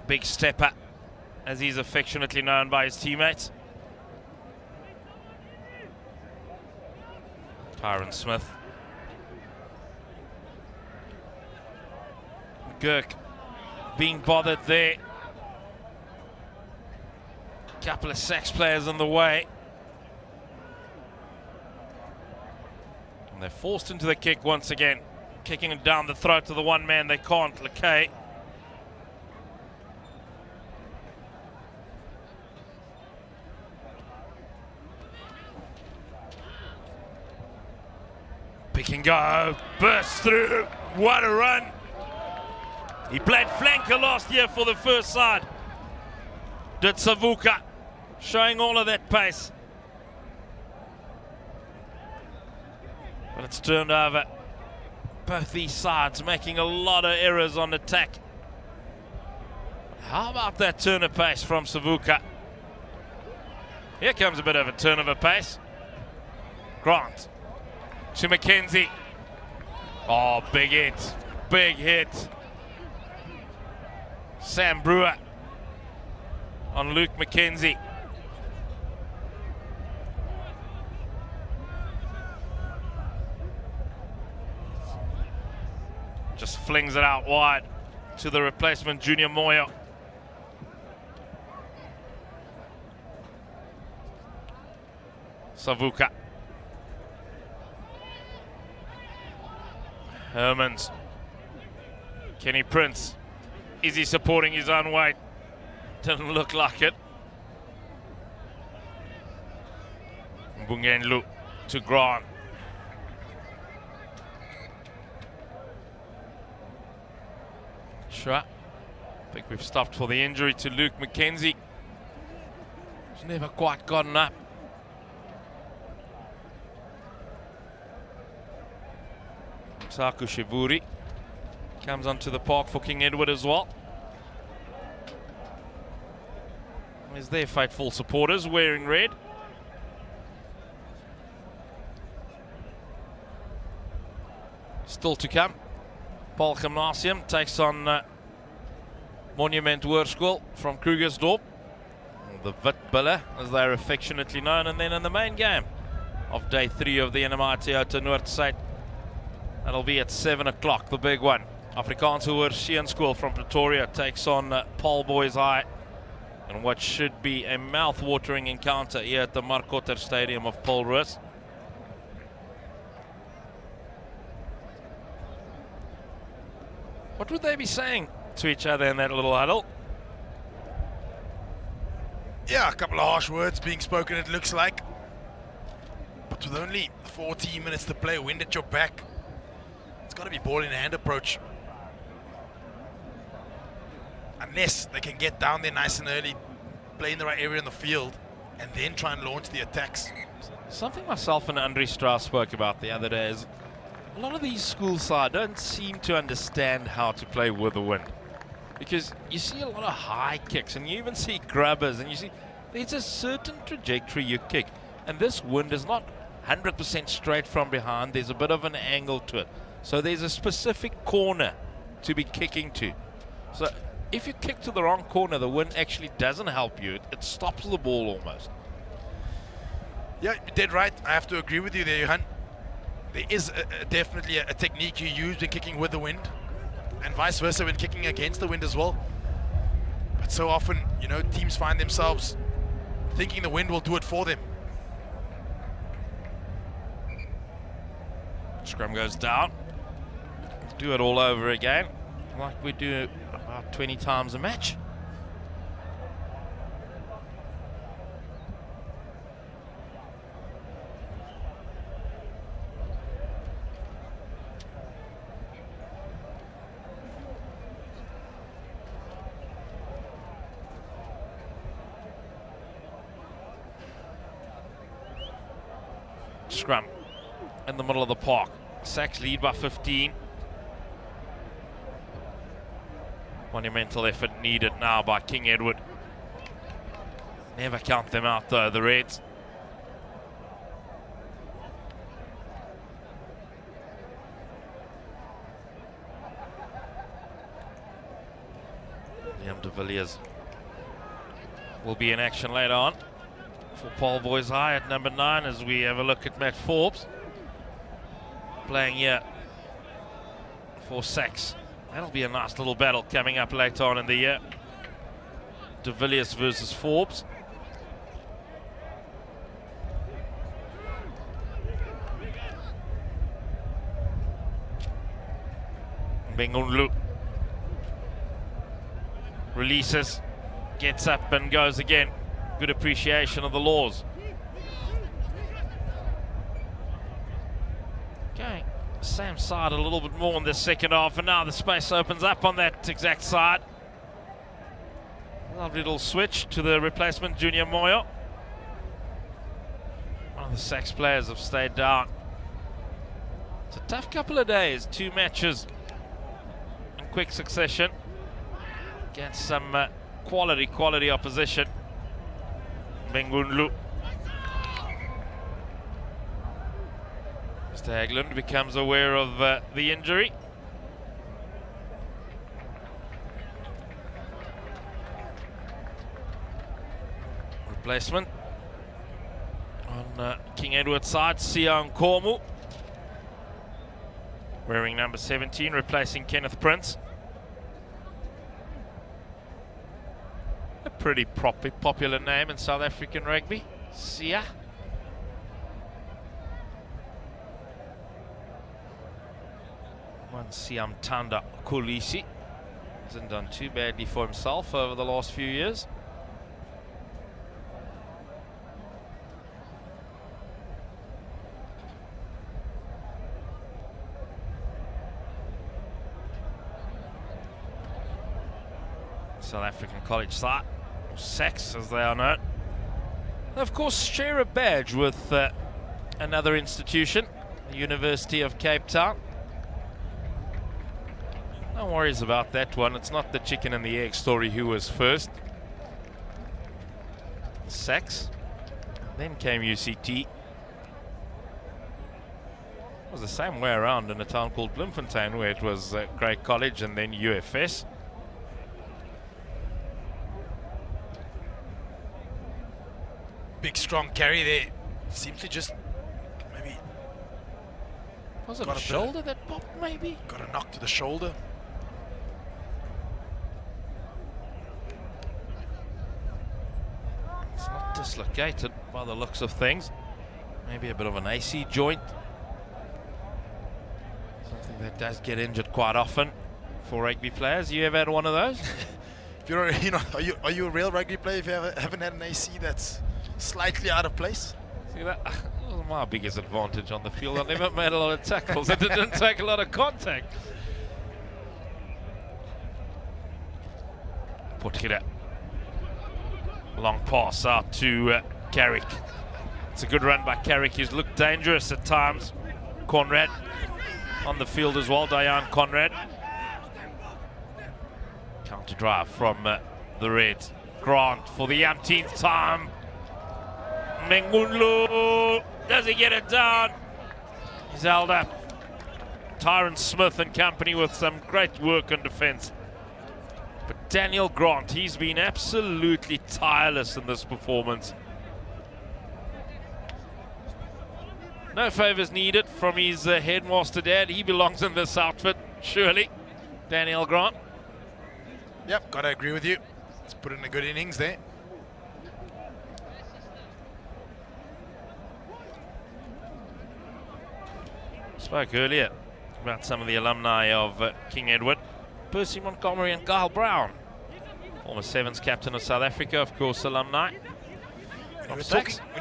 Big stepper, as he's affectionately known by his teammates. Tyron Smith. McGurk being bothered there. Couple of SACS players in the way. And they're forced into the kick once again. Kicking it down the throat of the one man they can't, Lekay. Pick and go, burst through, what a run. He played flanker last year for the first side. Did Savuka, showing all of that pace. But it's turned over. Both these sides making a lot of errors on attack. How about that turn of pace from Savuka? Here comes a bit of a turn of a pace. Grant to McKenzie. Oh, big hit. Big hit. Sam Brewer on Luke McKenzie. Just flings it out wide to the replacement, Junior Moyo. Savuka. Hermans. Kenny Prince. Is he supporting his own weight? Doesn't look like it. Mbungenlu to Grant. Sure. I think we've stopped for the injury to Luke McKenzie. He's never quite gotten up. Saku Shivuri comes onto the park for King Edward as well. There's their faithful supporters wearing red. Still to come. Paul Gymnasium takes on Monument Hoërskool from Krugersdorp. The Witbulle, as they're affectionately known. And then in the main game of day 3 of the NMI Toyota Noord Suid, that'll be at 7 o'clock, the big one. Afrikaanse Hoërseun School from Pretoria takes on Paul Boys High in what should be a mouth-watering encounter here at the Markotter Stadium of Polrus. What would they be saying to each other in that little huddle? Yeah, a couple of harsh words being spoken, it looks like. But with only 14 minutes to play, wind at your back, it's got to be ball in hand approach. Unless they can get down there nice and early, play in the right area in the field, and then try and launch the attacks. Something myself and Andre Strauss spoke about the other day is a lot of these school sides don't seem to understand how to play with the wind. Because you see a lot of high kicks, and you even see grubbers, and you see there's a certain trajectory you kick. And this wind is not 100% straight from behind. There's a bit of an angle to it. So there's a specific corner to be kicking to. So if you kick to the wrong corner, the wind actually doesn't help you. It stops the ball almost. Yeah, you did right. I have to agree with you there, Johan. There is definitely a technique you use when kicking with the wind, and vice versa when kicking against the wind as well. But so often, you know, teams find themselves thinking the wind will do it for them. Scrum goes down. Do it all over again, like we do about 20 times a match. Scrum in the middle of the park. SACS lead by 15. Monumental effort needed now by King Edward. Never count them out though, the Reds. Liam de Villiers will be in action later on for Paul Boys High at number 9 as we have a look at Matt Forbes playing here for SACS. That'll be a nice little battle coming up later on in the year. De Villiers versus Forbes. Bengunlu releases, gets up and goes again. Good appreciation of the laws. Okay, same side a little bit more in this second half, and now the space opens up on that exact side. Lovely little switch to the replacement, Junior Moyo. One of the SACS players have stayed down. It's a tough couple of days, 2 matches in quick succession against some quality opposition. Bengunlu. Mr. Haglund becomes aware of the injury. Replacement on King Edward's side, Sia Nkomu, wearing number 17, replacing Kenneth Prince. A pretty popular name in South African rugby, Sia. One Siamtanda Kolisi hasn't done too badly for himself over the last few years. South African college side, or SACS as they are known. They of course share a badge with another institution, the University of Cape Town. No worries about that one. It's not the chicken and the egg story who was first. SACS, then came UCT. It was the same way around in a town called Bloemfontein, where it was Grey College and then UFS. Big strong carry there. Seems to just maybe. Was it a shoulder that popped, maybe? Got a knock to the shoulder. It's not dislocated by the looks of things. Maybe a bit of an AC joint. Something that does get injured quite often for rugby players. You ever had one of those? If you're, are you a real rugby player if you haven't had an AC that's slightly out of place? See, that was my biggest advantage on the field. I never made a lot of tackles. It didn't take a lot of contact. Potgieter. Long pass out to Carrick. It's a good run by Carrick. He's looked dangerous at times. Conrad on the field as well, Diane Conrad. Counter drive from the Reds. Grant for the umpteenth time. Bengunlu, does he get it down? He's held up. Tyron Smith and company with some great work on defense. But Daniel Grant, he's been absolutely tireless in this performance. No favors needed from his headmaster dad. He belongs in this outfit, surely. Daniel Grant. Yep, gotta agree with you. He's put in a good innings there. Spoke earlier about some of the alumni of King Edward. Percy Montgomery and Kyle Brown. Former Sevens captain of South Africa, of course, alumni. When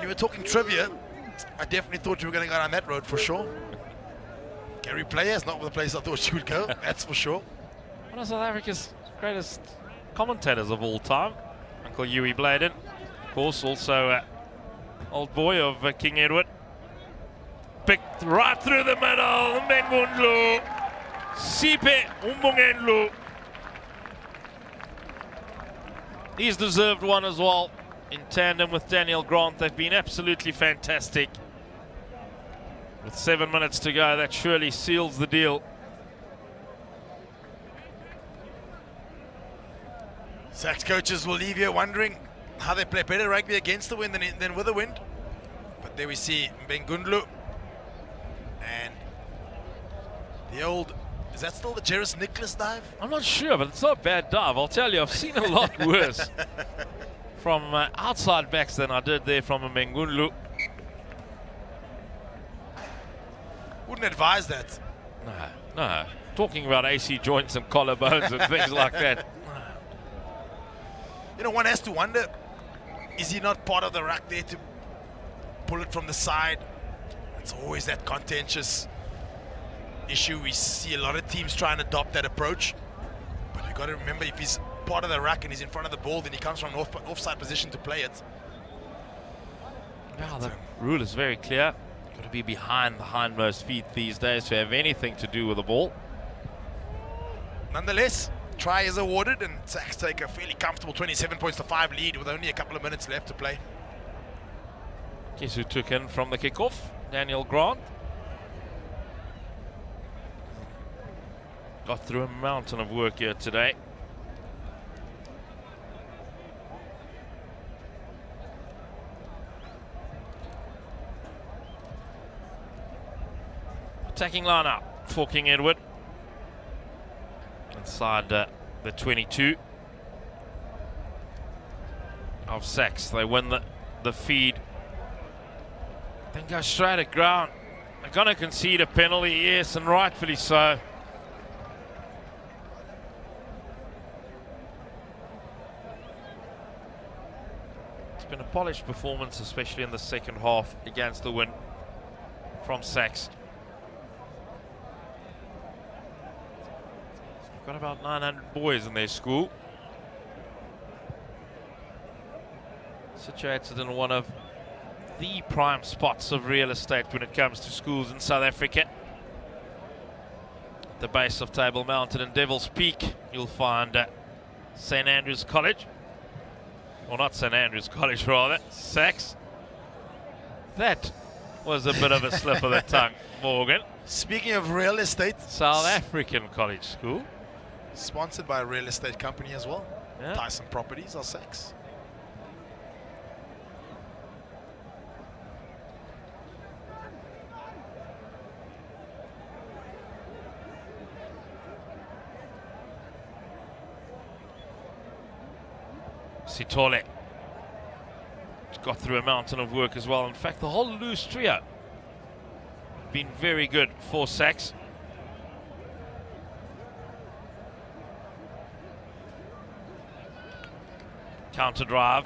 you were talking trivia, I definitely thought you were going to go down that road for sure. Gary Player is not the place I thought you would go, that's for sure. One of South Africa's greatest commentators of all time, Uncle Huey Bladen. Of course, also old boy of King Edward. Picked right through the middle, Bengunlu. Sipe Umbungenlu. He's deserved one as well. In tandem with Daniel Grant, they've been absolutely fantastic. With 7 minutes to go, that surely seals the deal. SACS coaches will leave you wondering how they play better rugby against the wind than with the wind. But there we see Bengunlu. And the old, is that still the Jerris Nicholas dive? I'm not sure, but it's not a bad dive. I'll tell you, I've seen a lot worse from outside backs than I did there from a Bengunlu. Wouldn't advise that. No. talking about AC joints and collarbones and things like that. You know, one has to wonder, is he not part of the ruck there to pull it from the side? It's always that contentious issue. We see a lot of teams try and adopt that approach. But you've got to remember, if he's part of the ruck and he's in front of the ball, then he comes from an offside position to play it. Now the rule is very clear. You've got to be behind the hindmost feet these days to have anything to do with the ball. Nonetheless, try is awarded, and SACS take a fairly comfortable 27 points to 5 lead with only a couple of minutes left to play. Guess who took in from the kickoff? Daniel Grant. Got through a mountain of work here today. Attacking lineup for King Edward. Inside the 22 of SACS. They win the feed. Then go straight at ground. They're going to concede a penalty, yes, and rightfully so. It's been a polished performance, especially in the second half against the win from SACS. Got about 900 boys in their school. Situated in one of the prime spots of real estate when it comes to schools in South Africa. At the base of Table Mountain and Devil's Peak, you'll find St. Andrews College. Or not St. Andrews College, rather, SACS. That was a bit of a slip of the tongue, Morgan. Speaking of real estate, South African College School. Sponsored by a real estate company as well. Yeah. Tyson Properties or SACS. Sitole got through a mountain of work as well. In fact, the whole loose trio been very good for SACS. Counter drive.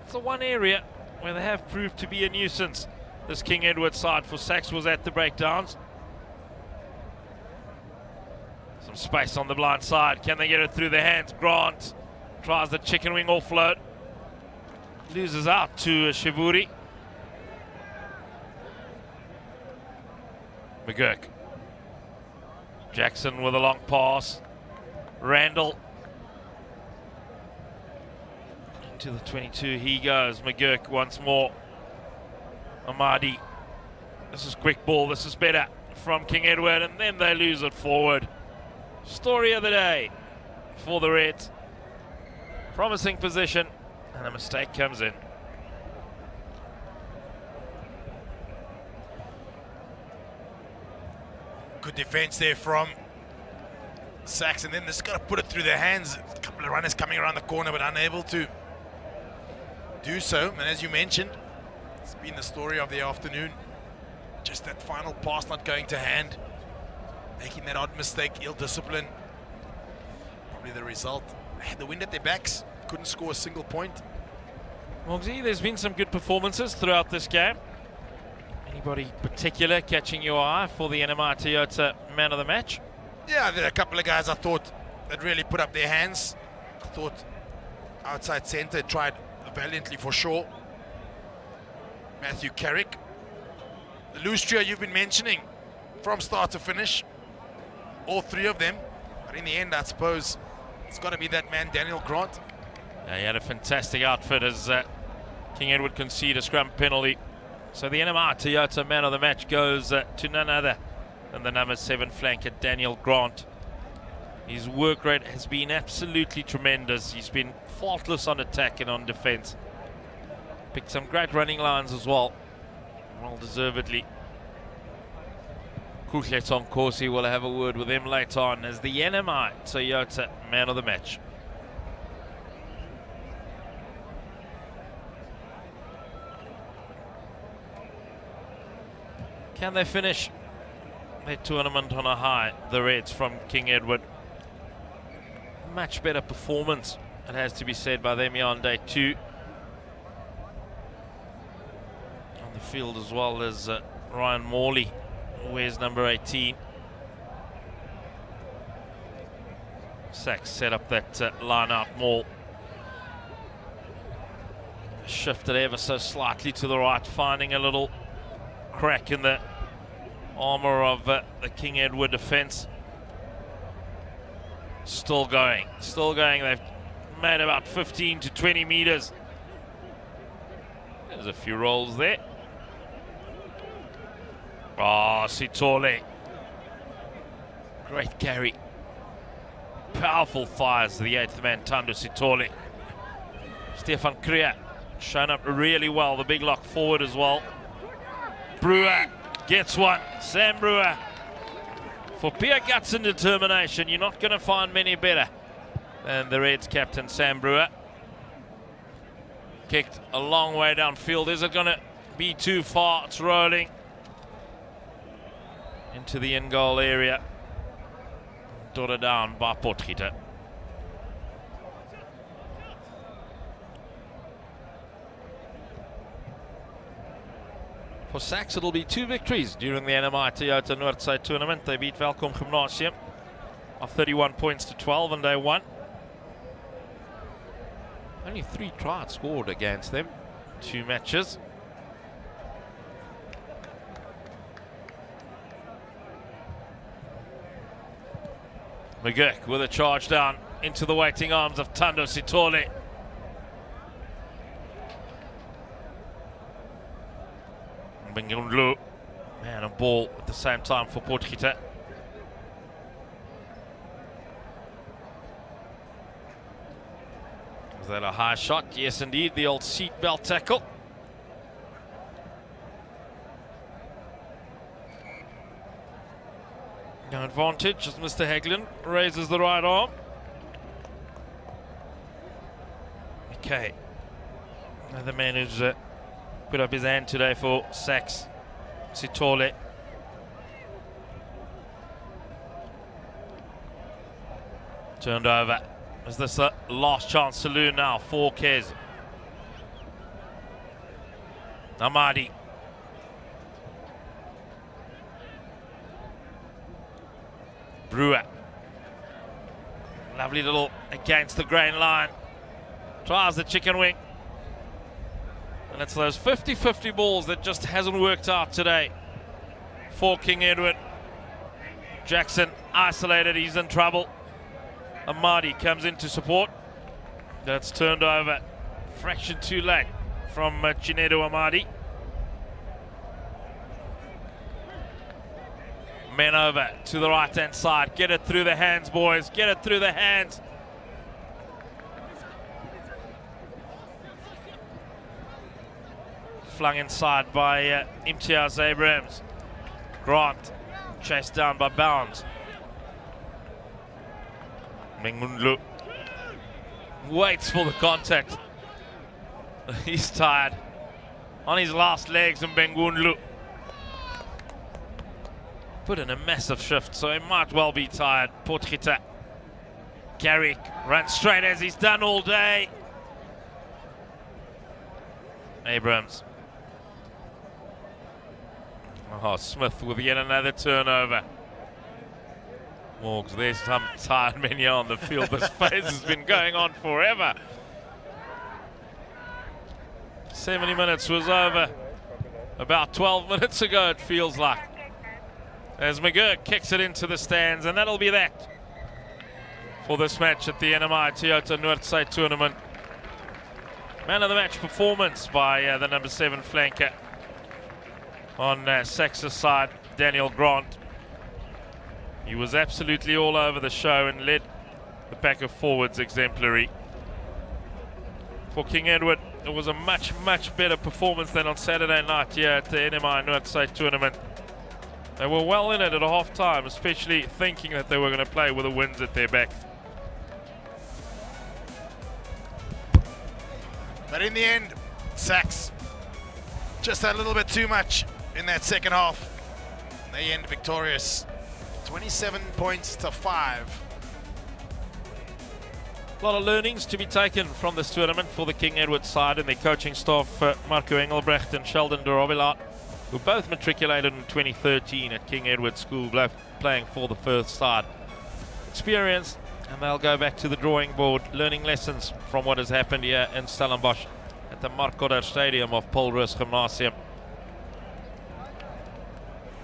It's the one area where they have proved to be a nuisance. This King Edward side for SACS was at the breakdowns. Some space on the blind side. Can they get it through their hands? Grant tries the chicken wing offload. Loses out to Shivuri. McGurk. Jackson with a long pass. Randall. Into the 22 he goes. McGurk once more. Amadi. This is quick ball. This is better from King Edward, and then they lose it forward. Story of the day for the Reds. Promising position, and a mistake comes in. Good defense there from SACS, and then they've got to put it through their hands. A couple of runners coming around the corner, but unable to do so. And as you mentioned, it's been the story of the afternoon. Just that final pass not going to hand, making that odd mistake, ill discipline. Probably the result. They had the wind at their backs, couldn't score a single point. Mogsy, there's been some good performances throughout this game. Anybody particular catching your eye for the NMI Toyota man of the match? Yeah, there are a couple of guys I thought that really put up their hands. I thought outside centre tried valiantly for sure. Matthew Carrick. The loose trio you've been mentioning from start to finish. All three of them. But in the end, I suppose it's got to be that man, Daniel Grant. Yeah, he had a fantastic outfit as King Edward conceded a scrum penalty. So the NMI Toyota man of the match goes to none other than the number 7 flanker, Daniel Grant. His work rate has been absolutely tremendous. He's been faultless on attack and on defense. Picked some great running lines as well. Well deservedly. Kuhleton Corsi will have a word with him later on as the NMI Toyota man of the match. Can they finish their tournament on a high, the Reds from King Edward. Much better performance, it has to be said, by them here on day 2. On the field as well as Ryan Morley, who wears number 18. SACS set up that line-out maul. Shifted ever so slightly to the right, finding a little crack in the armour of the King Edward defence. Still going. They've made about 15 to 20 metres. There's a few rolls there. Oh, Sithole. Great carry. Powerful fires to the 8th man, Thando Sithole. Stefan Kriya shown up really well, the big lock forward as well. Brewer gets one. Sam Brewer. For pure guts and determination, you're not going to find many better than the Reds captain, Sam Brewer. Kicked a long way downfield. Is it going to be too far? It's rolling into the in-goal area. Dotted down by Potgieter. For SACS, it'll be 2 victories during the NMI Toyota Noord Suid Tournament. They beat Welkom Gymnasium of 31 points to 12 on day 1. Only 3 tries scored against them, 2 matches. McGurk with a charge down into the waiting arms of Thando Sithole. Bengundlu, man and ball at the same time for Potgieter. Was that a high shot? Yes, indeed, the old seatbelt tackle. No advantage as Mr. Hagelin raises the right arm. Okay, another man who's put up his hand today for SACS, Sithole. Turned over. Is this the last chance saloon now for KES? Amadi. Brewer. Lovely little against the grain line. Tries the chicken wing. And it's those 50-50 balls that just hasn't worked out today for King Edward. Jackson isolated, he's in trouble. Amadi comes in to support. That's turned over. Fraction too late from Chinedu Amadi. Men over to the right-hand side. Get it through the hands, boys. Get it through the hands. Flung inside by Imtiaz Abrams. Grant chased down by Bounds. Mengundlu waits for the contact. He's tired. On his last legs, and Mengundlu put in a massive shift, so he might well be tired. Potgieter. Carrick runs straight as he's done all day. Abrams. Oh, Smith with yet another turnover. Morgs, there's some tired men here on the field. This phase has been going on forever. 70 minutes was over about 12 minutes ago, it feels like. As McGurk kicks it into the stands, and that'll be that for this match at the NMI Toyota Noord Suid Tournament. Man of the match performance by the number 7 flanker on SACS' side, Daniel Grant. He was absolutely all over the show and led the pack of forwards exemplary. For King Edward, it was a much, much better performance than on Saturday night here at the NMI Noord Suid Tournament. They were well in it at half time, especially thinking that they were going to play with the wins at their back. But in the end, SACS just had a little bit too much in that second half. They end victorious, 27 points to 5. A lot of learnings to be taken from this tournament for the King Edward side and their coaching staff, Marco Engelbrecht and Sheldon de Robilaert, who both matriculated in 2013 at King Edward School, both playing for the first side. Experienced, and they'll go back to the drawing board, learning lessons from what has happened here in Stellenbosch at the Markoder Stadium of Polrus Gymnasium.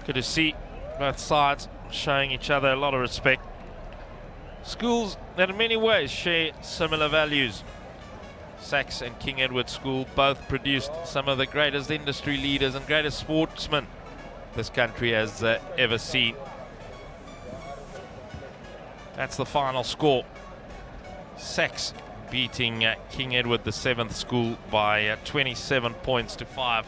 Good to see both sides showing each other a lot of respect. Schools that in many ways share similar values. SACS and King Edward School both produced some of the greatest industry leaders and greatest sportsmen this country has ever seen. That's the final score. SACS beating King Edward VII School by 27 points to 5.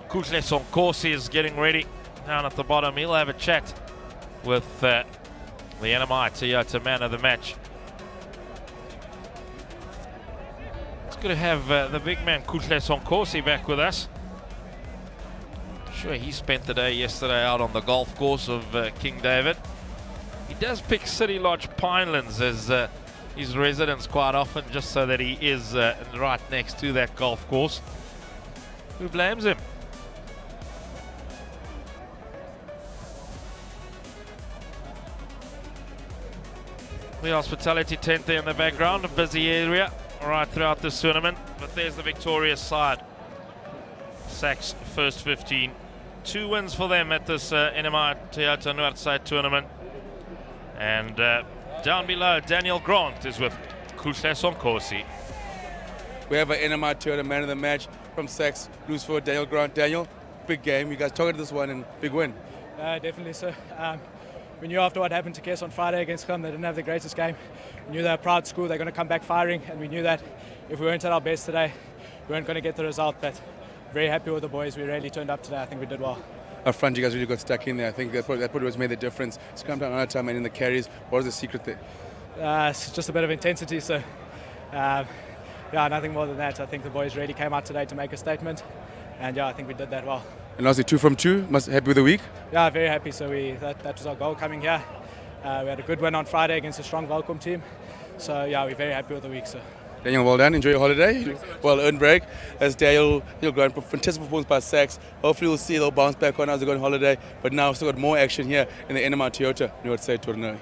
Kutle Sonkosi is getting ready down at the bottom. He'll have a chat with the NMI Toyota man of the match. It's good to have the big man Kutle Sonkosi back with us. I'm sure he spent the day yesterday out on the golf course of King David. He does pick City Lodge Pinelands as his residence quite often, just so that he is right next to that golf course. Who blames him? The hospitality tent there in the background, a busy area right throughout this tournament, but there's the victorious side. SACS first 15. 2 wins for them at this NMI Toyota Noord Suid Tournament. And down below, Daniel Grant is with Kutle Sonkosi. We have an NMI Toyota man of the match from SACS, lose for Daniel Grant. Daniel, big game. You guys targeted this one and big win. Definitely, sir. We knew after what happened to KES on Friday against them, they didn't have the greatest game. We knew they're a proud school, they're going to come back firing, and we knew that if we weren't at our best today, we weren't going to get the result. But very happy with the boys. We really turned up today. I think we did well. Up front, you guys really got stuck in there. I think that probably was made the difference. It's come down another time and in the carries. What was the secret there? It's just a bit of intensity. So, yeah, nothing more than that. I think the boys really came out today to make a statement, and yeah, I think we did that well. And lastly, 2 from 2. Happy with the week? Yeah, very happy. So that was our goal coming here. We had a good win on Friday against a strong Welcome team. So yeah, we're very happy with the week. So. Daniel, well done. Enjoy your holiday. Well earned break. As Daniel going for fantastic performance by SACS. Hopefully we'll see they'll bounce back on as they go on holiday. But now we've still got more action here in the NMI Toyota Noord Suid Tournament.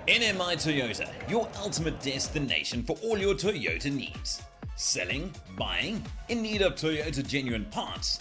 NMI Toyota, your ultimate destination for all your Toyota needs. Selling, buying, in need of Toyota genuine parts.